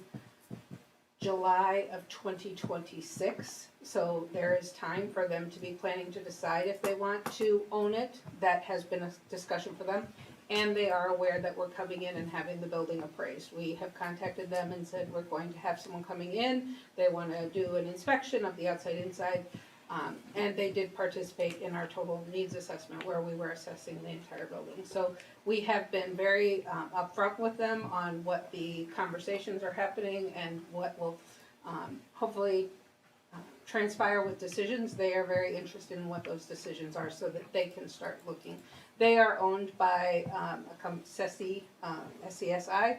July of 2026, so there is time for them to be planning to decide if they want to own it. That has been a discussion for them. and they are aware that we're coming in and having the building appraised. We have contacted them and said we're going to have someone coming in, they wanna do an inspection of the outside, inside, and they did participate in our total needs assessment where we were assessing the entire building. So we have been very upfront with them on what the conversations are happening and what will hopefully transpire with decisions. They are very interested in what those decisions are so that they can start looking. They are owned by SESI, SCSI,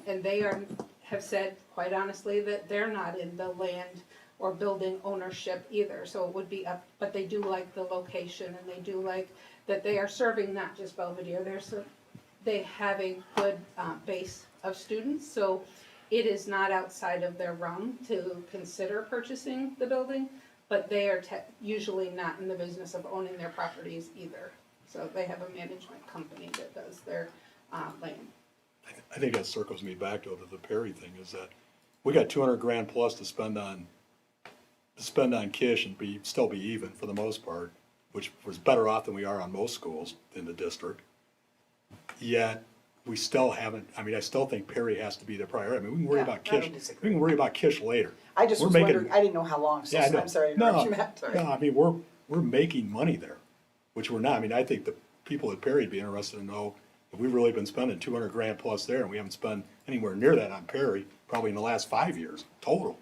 and they have said quite honestly that they're not in the land or building ownership either, so it would be up, but they do like the location and they do like that they are serving not just Belvedere, they have a good base of students, so it is not outside of their realm to consider purchasing the building, but they are usually not in the business of owning their properties either. So they have a management company that does their land. I think that circles me back to the Perry thing, is that we got 200 grand plus to spend on Kish and still be even for the most part, which was better off than we are on most schools in the district. Yet, we still haven't, I mean, I still think Perry has to be the priority. I mean, we can worry Yeah, about I Kish, don't we disagree. can worry about Kish later. I just We're was making- wondering, I didn't know how long, so Yeah, I know. I'm sorry to No, interrupt you, Matt, sorry. No, I mean, we're making money there, which we're not. I mean, I think the people at Perry would be interested to know if we've really been spending 200 grand plus there, and we haven't spent anywhere near that on Perry, probably in the last 5 years, total.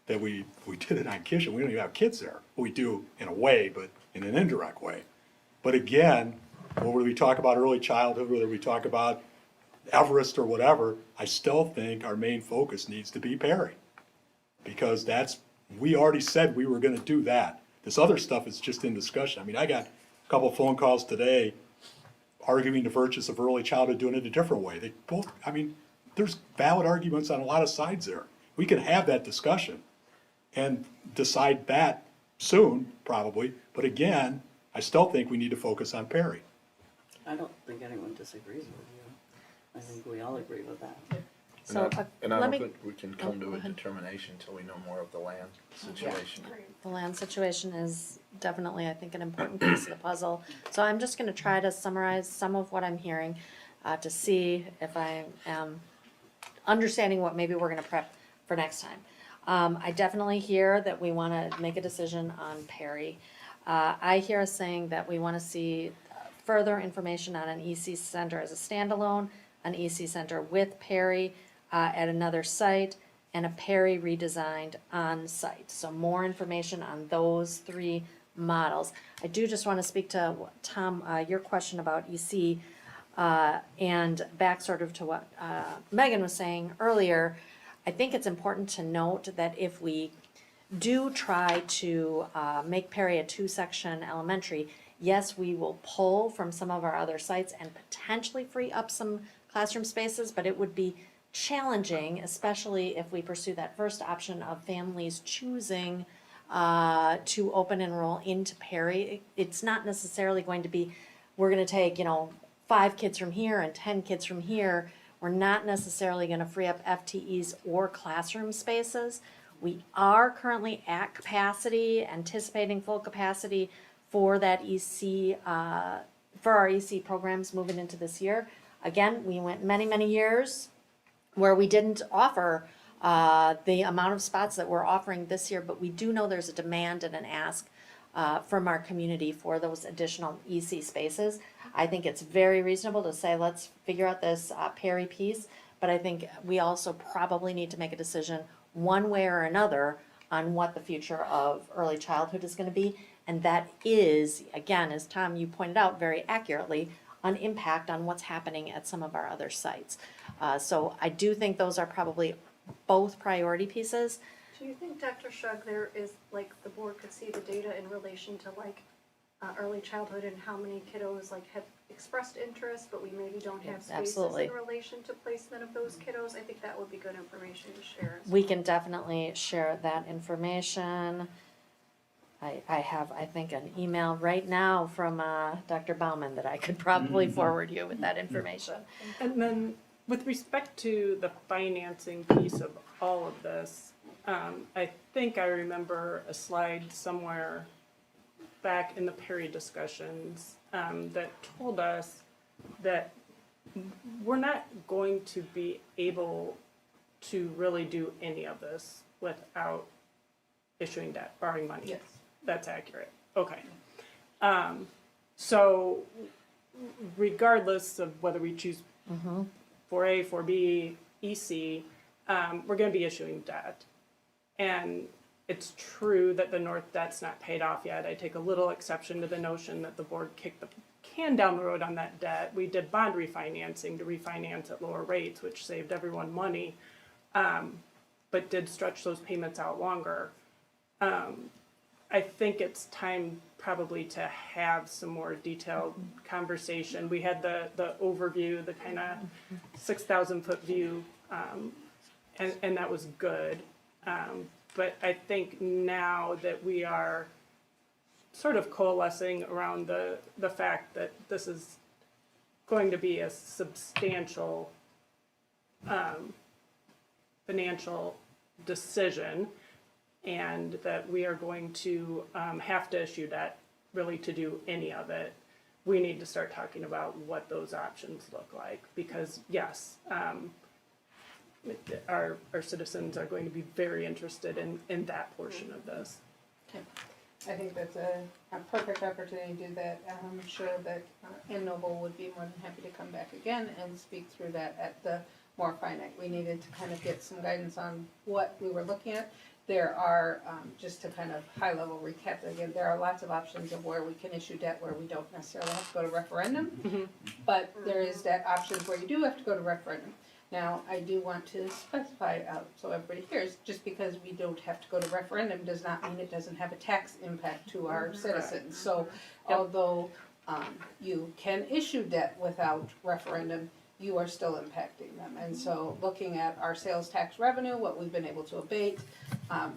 That we did it on Kish, and we don't even have kids there. We do in a way, but in an indirect way. But again, whether we talk about early childhood, whether we talk about Everest or whatever, I still think our main focus needs to be Perry. Because we already said we were gonna do that. This other stuff is just in discussion. I mean, I got a couple of phone calls today arguing the virtues of early childhood, doing it a different way. They both, I mean, there's valid arguments on a lot of sides there. We can have that discussion and decide that soon, probably. But again, I still think we need to focus on Perry. I don't think anyone disagrees with you. I think we all agree with that. So, And I let don't me, think we can oh, come to go a ahead. determination until we know more of the land situation. the land situation is definitely, I think, an important piece of the puzzle. So I'm just gonna try to summarize some of what I'm hearing, to see if I am understanding what maybe we're gonna prep for next time. I definitely hear that we wanna make a decision on Perry. I hear us saying that we wanna see further information on an EC center as a standalone, an EC center with Perry, at another site, and a Perry redesigned on site. So more information on those three models. I do just wanna speak to, Tom, your question about EC, and back sort of to what, Megan was saying earlier. I think it's important to note that if we do try to make Perry a two-section elementary, yes, we will pull from some of our other sites and potentially free up some classroom spaces, but it would be challenging, especially if we pursue that first option of families choosing to open enroll into Perry. It's not necessarily going to be, we're gonna take, 5 kids from here and 10 kids from here. We're not necessarily gonna free up FTEs or classroom spaces. We are currently at capacity, anticipating full capacity for that EC, for our EC programs moving into this year. Again, we went many, many years where we didn't offer the amount of spots that we're offering this year, but we do know there's a demand and an ask from our community for those additional EC spaces. I think it's very reasonable to say, let's figure out this Perry piece, but I think we also probably need to make a decision one way or another on what the future of early childhood is gonna be. And that is, again, as Tom, you pointed out very accurately, an impact on what's happening at some of our other sites. So I do think those are probably both priority pieces. Do you think, Dr. Shug, there is, the board could see the data in relation to early childhood and how many kiddos have expressed interest, but we maybe don't have spaces Absolutely. in relation to placement of those kiddos? I think that would be good information to share as We well. can definitely share that information. I have, I think, an email right now from Dr. Bauman that I could probably forward you with that information. And then with respect to the financing piece of all of this, I think I remember a slide somewhere back in the Perry discussions that told us that we're not going to be able to really do any of this without issuing debt, borrowing money. Yes. That's accurate, okay. So regardless of whether we choose 4A, 4B, EC, we're gonna be issuing debt. And it's true that the North debt's not paid off yet. I take a little exception to the notion that the board kicked the can down the road on that debt. We did bond refinancing to refinance at lower rates, which saved everyone money, but did stretch those payments out longer. I think it's time probably to have some more detailed conversation. We had the overview, the kind of 6,000 foot view, and that was good. But I think now that we are sort of coalescing around the fact that this is going to be a substantial financial decision, and that we are going to have to issue debt really to do any of it, we need to start talking about what those options look like. Because yes, our citizens are going to be very interested in that portion of this. I think that's a perfect opportunity to do that. I'm sure that Ann Noble would be more than happy to come back again and speak through that at the more finite. We needed to kind of get some guidance on what we were looking at. There are, just to kind of high level recap again, there are lots of options of where we can issue debt where we don't necessarily have to go to referendum. But there is debt options where you do have to go to referendum. Now, I do want to specify out so everybody hears, just because we don't have to go to referendum does not mean it doesn't have a tax impact to our citizens. So although you can issue debt without referendum, you are still impacting them. And so looking at our sales tax revenue, what we've been able to abate,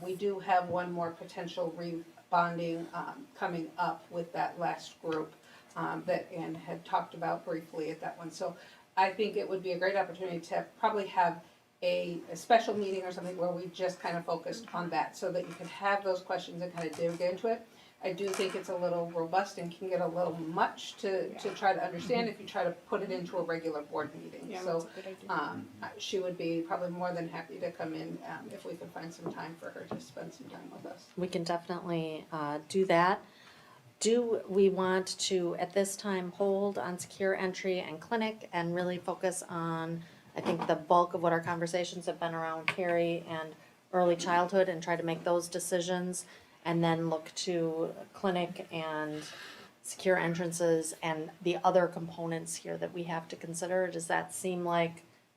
we do have one more potential rebonding coming up with that last group that Ann had talked about briefly at that one. So I think it would be a great opportunity to probably have a special meeting or something where we just kind of focused on that, so that you can have those questions and kind of dig into it. I do think it's a little robust and can get a little much to try to understand if you try to put it into a regular board meeting. Yeah, So that's a good idea. she would be probably more than happy to come in if we could find some time for her to spend some time with us. We can definitely do that. Do we want to, at this time, hold on secure entry and clinic and really focus on, I think the bulk of what our conversations have been around Carrie and early childhood, and try to make those decisions, and then look to clinic and secure entrances and the other components here that we have to consider? Does that seem like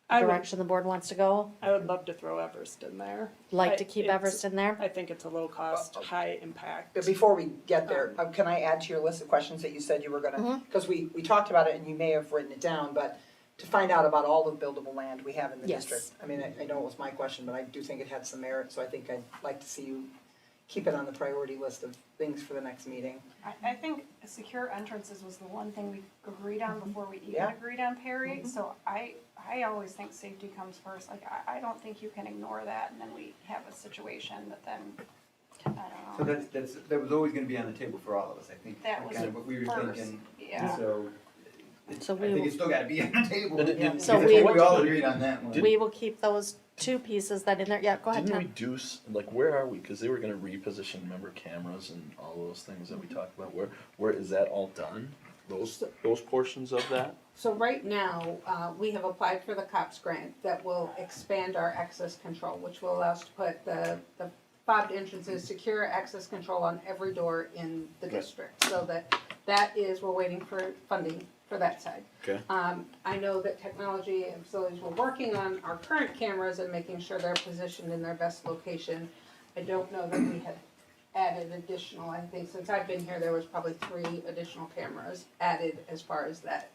the I would- direction the board wants to go? I would love to throw Everest in there. Like to keep It's- Everest in there? I think it's a low cost, high impact. But before we get there, can I add to your list of questions that you said you were gonna, because we talked about it and you may have written it down, but to find out about all the buildable land we have in the Yes. district. I mean, I know it was my question, but I do think it had some merit, so I think I'd like to see you keep it on the priority list of things for the next meeting. I think secure entrances was the one thing we agreed on before we even Yeah. agreed on Perry, so I always think safety comes first, like, I don't think you can ignore that, and then we have a situation that then, I So don't know. that was always gonna be on the table for all of us, I think, That was kind of what we were first, thinking. yeah. So, So I we think will- it's still gotta be on the table. But it- Yeah. So Because we I think will- we all agreed on that one. We will keep those two pieces that in there, yeah, go ahead, Didn't we Tom. do, like, where are we? Because they were gonna reposition, remember, cameras and all those things that we talked about. Where is that all done? Those portions of that? So right now, we have applied for the COPS grant that will expand our access control, which will allow us to put the fobbed entrances, secure access control on every door in the district. So that is, we're waiting for funding for that side. Okay. I know that technology and facilities were working on our current cameras and making sure they're positioned in their best location. I don't know that we had added additional, I think since I've been here, there was probably 3 additional cameras added as far as that,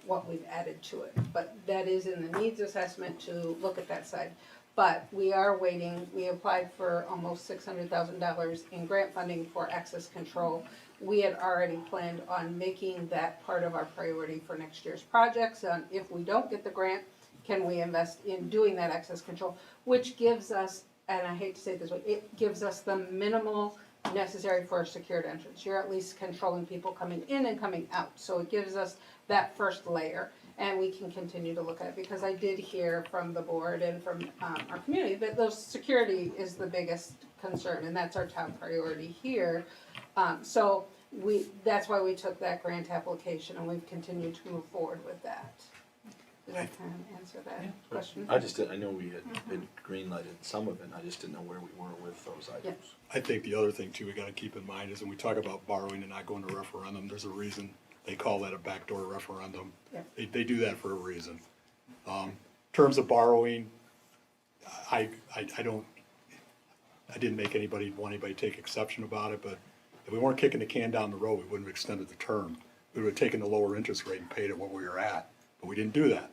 what we've added to it. But that is in the needs assessment to look at that side. But we are waiting, we applied for almost $600,000 in grant funding for access control. We had already planned on making that part of our priority for next year's projects. If we don't get the grant, can we invest in doing that access control, which gives us, and I hate to say it this way, it gives us the minimal necessary for a secured entrance. You're at least controlling people coming in and coming out. So it gives us that first layer. And we can continue to look at it, because I did hear from the board and from our community that those security is the biggest concern, and that's our top priority here. So that's why we took that grant application, and we've continued to move forward with that. Did I kind of answer that question? I know we had been green-lighted some of it, I just didn't know where we were with those items. I think the other thing too we gotta keep in mind is when we talk about borrowing and not going to referendum, there's a reason they call that a backdoor referendum. Yeah. They do that for a reason. In terms of borrowing, I didn't make want anybody to take exception about it, but if we weren't kicking the can down the road, we wouldn't have extended the term. We would have taken the lower interest rate and paid it what we were at, but we didn't do that.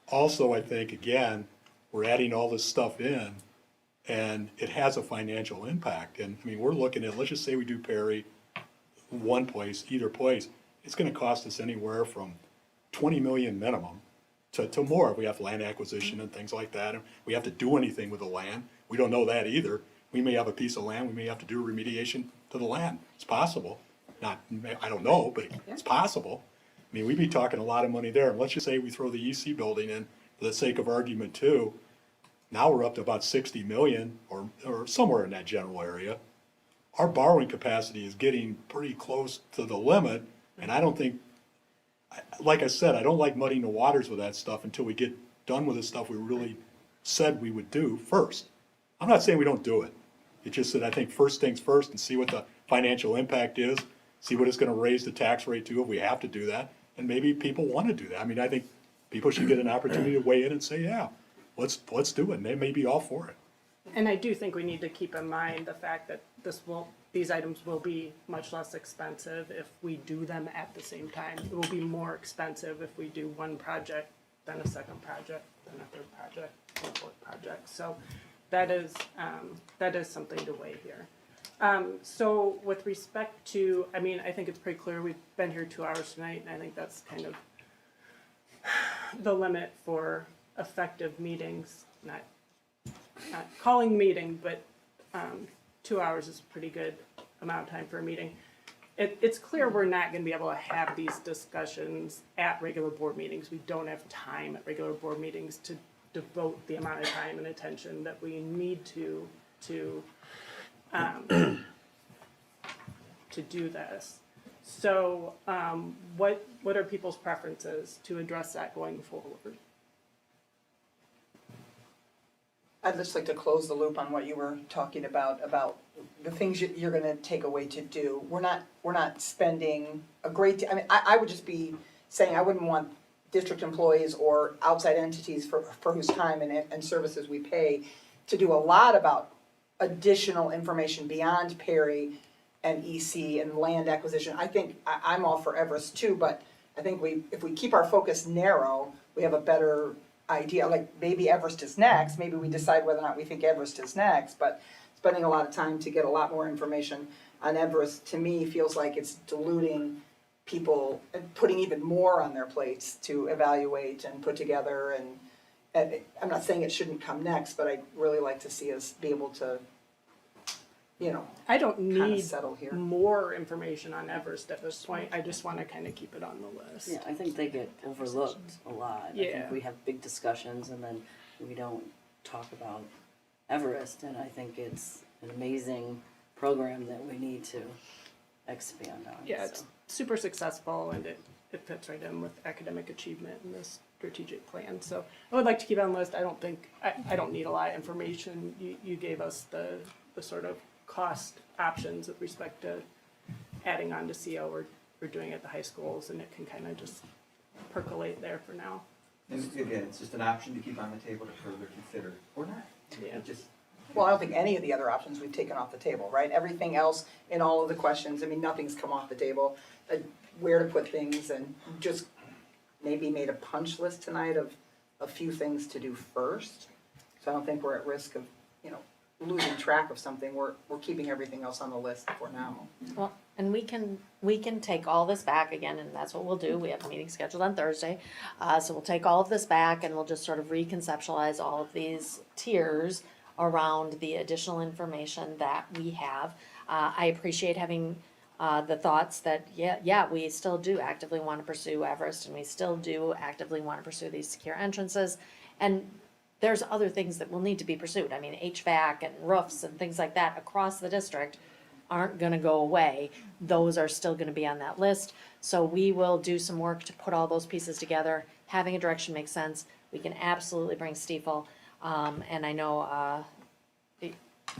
Also, I think, again, we're adding all this stuff in, and it has a financial impact. And, I mean, we're looking at, let's just say we do Perry, one place, either place, it's gonna cost us anywhere from 20 million minimum to more if we have land acquisition and things like that. And we have to do anything with the land. We don't know that either. We may have a piece of land, we may have to do remediation to the land. It's possible. Not, I don't know, but it's possible. I mean, we'd be talking a lot of money there. And let's just say we throw the EC building in, for the sake of argument too. Now we're up to about 60 million or somewhere in that general area. Our borrowing capacity is getting pretty close to the limit. And I don't think, like I said, I don't like muddying the waters with that stuff until we get done with the stuff we really said we would do first. I'm not saying we don't do it. It's just that I think first things first and see what the financial impact is, see what it's gonna raise the tax rate to if we have to do that. And maybe people wanna do that. I mean, I think people should get an opportunity to weigh in and say, yeah, let's do it. And they may be all for it. And I do think we need to keep in mind the fact that these items will be much less expensive if we do them at the same time. It will be more expensive if we do one project, then a second project, then a third project, and a fourth project. So that is something to weigh here. So with respect to, I mean, I think it's pretty clear, we've been here 2 hours tonight, and I think that's kind of the limit for effective meetings, not calling meeting, but 2 hours is a pretty good amount of time for a meeting. It's clear we're not gonna be able to have these discussions at regular board meetings. We don't have time at regular board meetings to devote the amount of time and attention that we need to do this. So, what are people's preferences to address that going forward? I'd just like to close the loop on what you were talking about the things you're gonna take away to do. We're not spending a great deal, I mean, I would just be saying I wouldn't want district employees or outside entities for whose time and services we pay to do a lot about additional information beyond Perry and EC and land acquisition. I think, I'm all for Everest too, but I think if we keep our focus narrow, we have a better idea. Like, maybe Everest is next, maybe we decide whether or not we think Everest is next, but spending a lot of time to get a lot more information on Everest, to me, feels like it's diluting people and putting even more on their plates to evaluate and put together. And I'm not saying it shouldn't come next, but I'd really like to see us be able to, I don't kind of need settle here. more information on Everest at this point. I just wanna kinda keep it on the list. Yeah, I think they get overlooked a lot. I Yeah. think we have big discussions and then we don't talk about Everest, and I think it's an amazing program that we need to expand on. Yeah, so. it's super successful, and it fits right in with academic achievement in this strategic plan. So I would like to keep it on the list. I don't think, I don't need a lot of information. You gave us the sort of cost options with respect to adding on to CO or doing it at the high schools, and it can kind of just percolate there for now. And again, it's just an option to keep on the table to further consider, or not. Yeah. It just, Well, I don't think any of the other options we've taken off the table, right? Everything else in all of the questions, I mean, nothing's come off the table. Where to put things, and just maybe made a punch list tonight of a few things to do first. So I don't think we're at risk of, losing track of something. We're keeping everything else on the list for now. Well, and we can take all this back again, and that's what we'll do. We have a meeting scheduled on Thursday. So we'll take all of this back and we'll just sort of reconceptualize all of these tiers around the additional information that we have. I appreciate having the thoughts that, yeah, we still do actively want to pursue Everest, and we still do actively want to pursue these secure entrances. And there's other things that will need to be pursued. I mean, HVAC and roofs and things like that across the district aren't gonna go away. Those are still gonna be on that list. So we will do some work to put all those pieces together. Having a direction makes sense. We can absolutely bring Stiefel. And I know,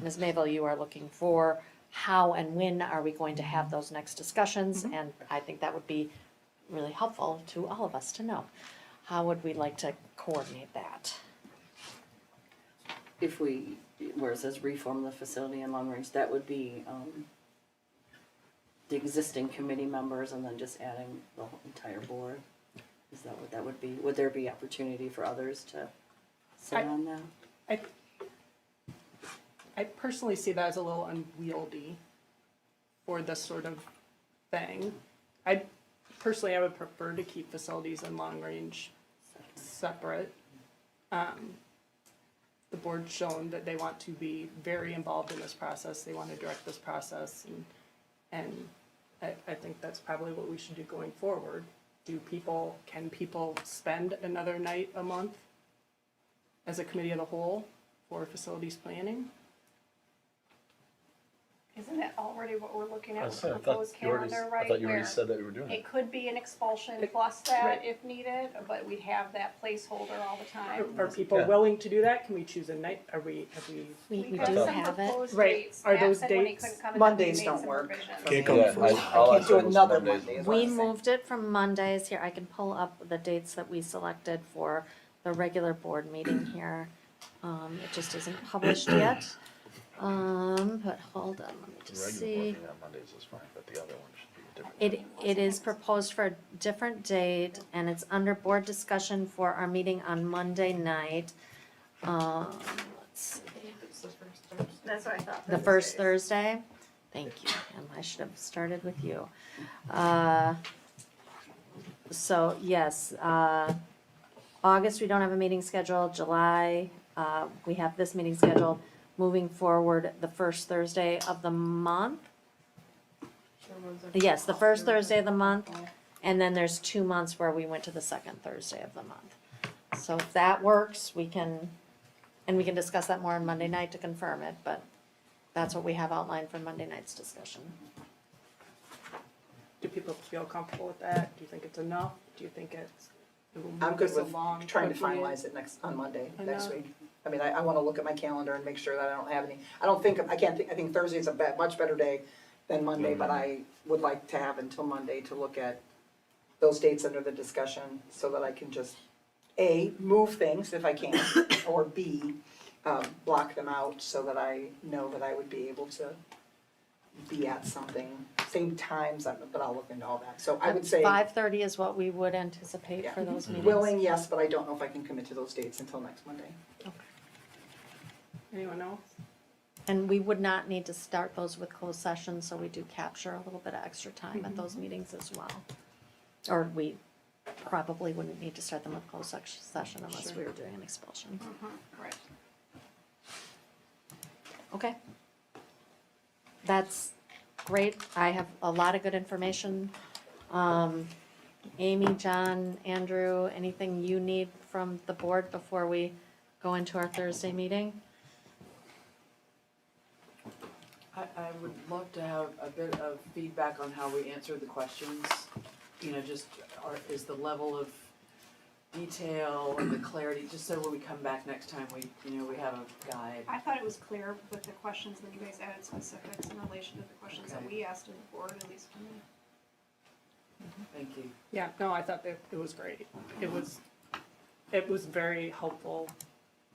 Ms. Mavel, you are looking for how and when are we going to have those next discussions? And I think that would be really helpful to all of us to know. How would we like to coordinate that? If we, where it says reform the facility and long range, that would be, the existing committee members and then just adding the whole entire board? Is that what that would be? Would there be opportunity for others to sit on that? I personally see that as a little unwieldy for this sort of thing. I would prefer to keep facilities and long range separate. The board's shown that they want to be very involved in this process, they want to direct this process, and I think that's probably what we should do going forward. Can people spend another night a month as a committee of the whole for facilities planning? Isn't that already what we're looking I at was with saying, the I thought proposed you already, calendar, I right? thought you already Where said that we were doing it it. could be an expulsion plus that Right. if needed, but we'd have that placeholder all the time. Are people Yeah. willing to do that? Can we choose a night? Have we? We We do some have it. proposed Right. dates. Are Matt those said when he dates- couldn't come, and then we Mondays made don't some work revisions. for Can't me. come Yeah, first. all I can't do said was another Mondays. Monday, is what We I'm saying. moved it from Mondays here. I can pull up the dates that we selected for the regular board meeting here. It just isn't published yet. But hold on, let me The just regular board see. meeting on Mondays is fine, but the other one should be a different. It is proposed for a different date, and it's under board discussion for our meeting on Monday night. Let's see, That's what I thought. the first Thursday. Thank you, and I should have started with you. So, yes, August, we don't have a meeting scheduled. July, we have this meeting scheduled. Moving forward, the first Thursday of the month. Yes, the first Thursday of the month, and then there's 2 months where we went to the second Thursday of the month. So if that works, we can discuss that more on Monday night to confirm it, but that's what we have outlined for Monday night's discussion. Do people feel comfortable with that? Do you think it's enough? Do you think it will I'm move good us with along? trying to quickly? finalize it on Monday, I next know. week. I mean, I wanna look at my calendar and make sure that I don't have any, I think Thursday's a much better day than Monday, but I would like to have until Monday to look at those dates under the discussion, so that I can just, A, move things if I can, or B, block them out so that I know that I would be able to be at something, same times, but I'll look into all that. So I would say. 5:30 is what we would anticipate Yeah. for those meetings. Willing, yes, but I don't know if I can commit to those dates until next Monday. Anyone else? And we would not need to start those with closed session, so we do capture a little bit of extra time at those meetings as well. Or we probably wouldn't need to start them with closed session unless we were doing an expulsion. Right. Okay. That's great. I have a lot of good information. Amy, John, Andrew, anything you need from the board before we go into our Thursday meeting? I would love to have a bit of feedback on how we answered the questions. You know, just is the level of detail and the clarity, just so when we come back next time, we have a guide. I thought it was clear with the questions, that you guys added specifics in relation to the questions that Okay. we asked in the board, at least for me. Thank you. Yeah, no, I thought that it was great. It was very helpful,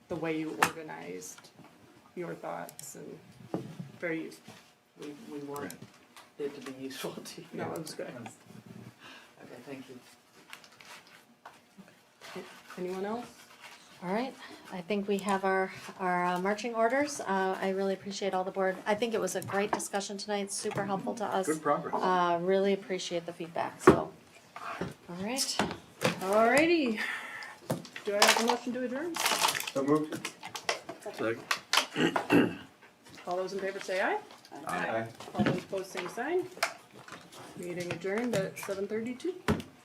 the way you organized your thoughts, and very useful. We want it to be useful to you. No, it was good. Okay, thank you. Anyone else? All right, I think we have our marching orders. I really appreciate all the board. I think it was a great discussion tonight, super helpful to us. Good progress. Really appreciate the feedback, so. All right, Alrighty. Do I have a motion to adjourn? So moved. Second. All those in favor say aye. Aye. All those opposed, same sign. Meeting adjourned at 7:32.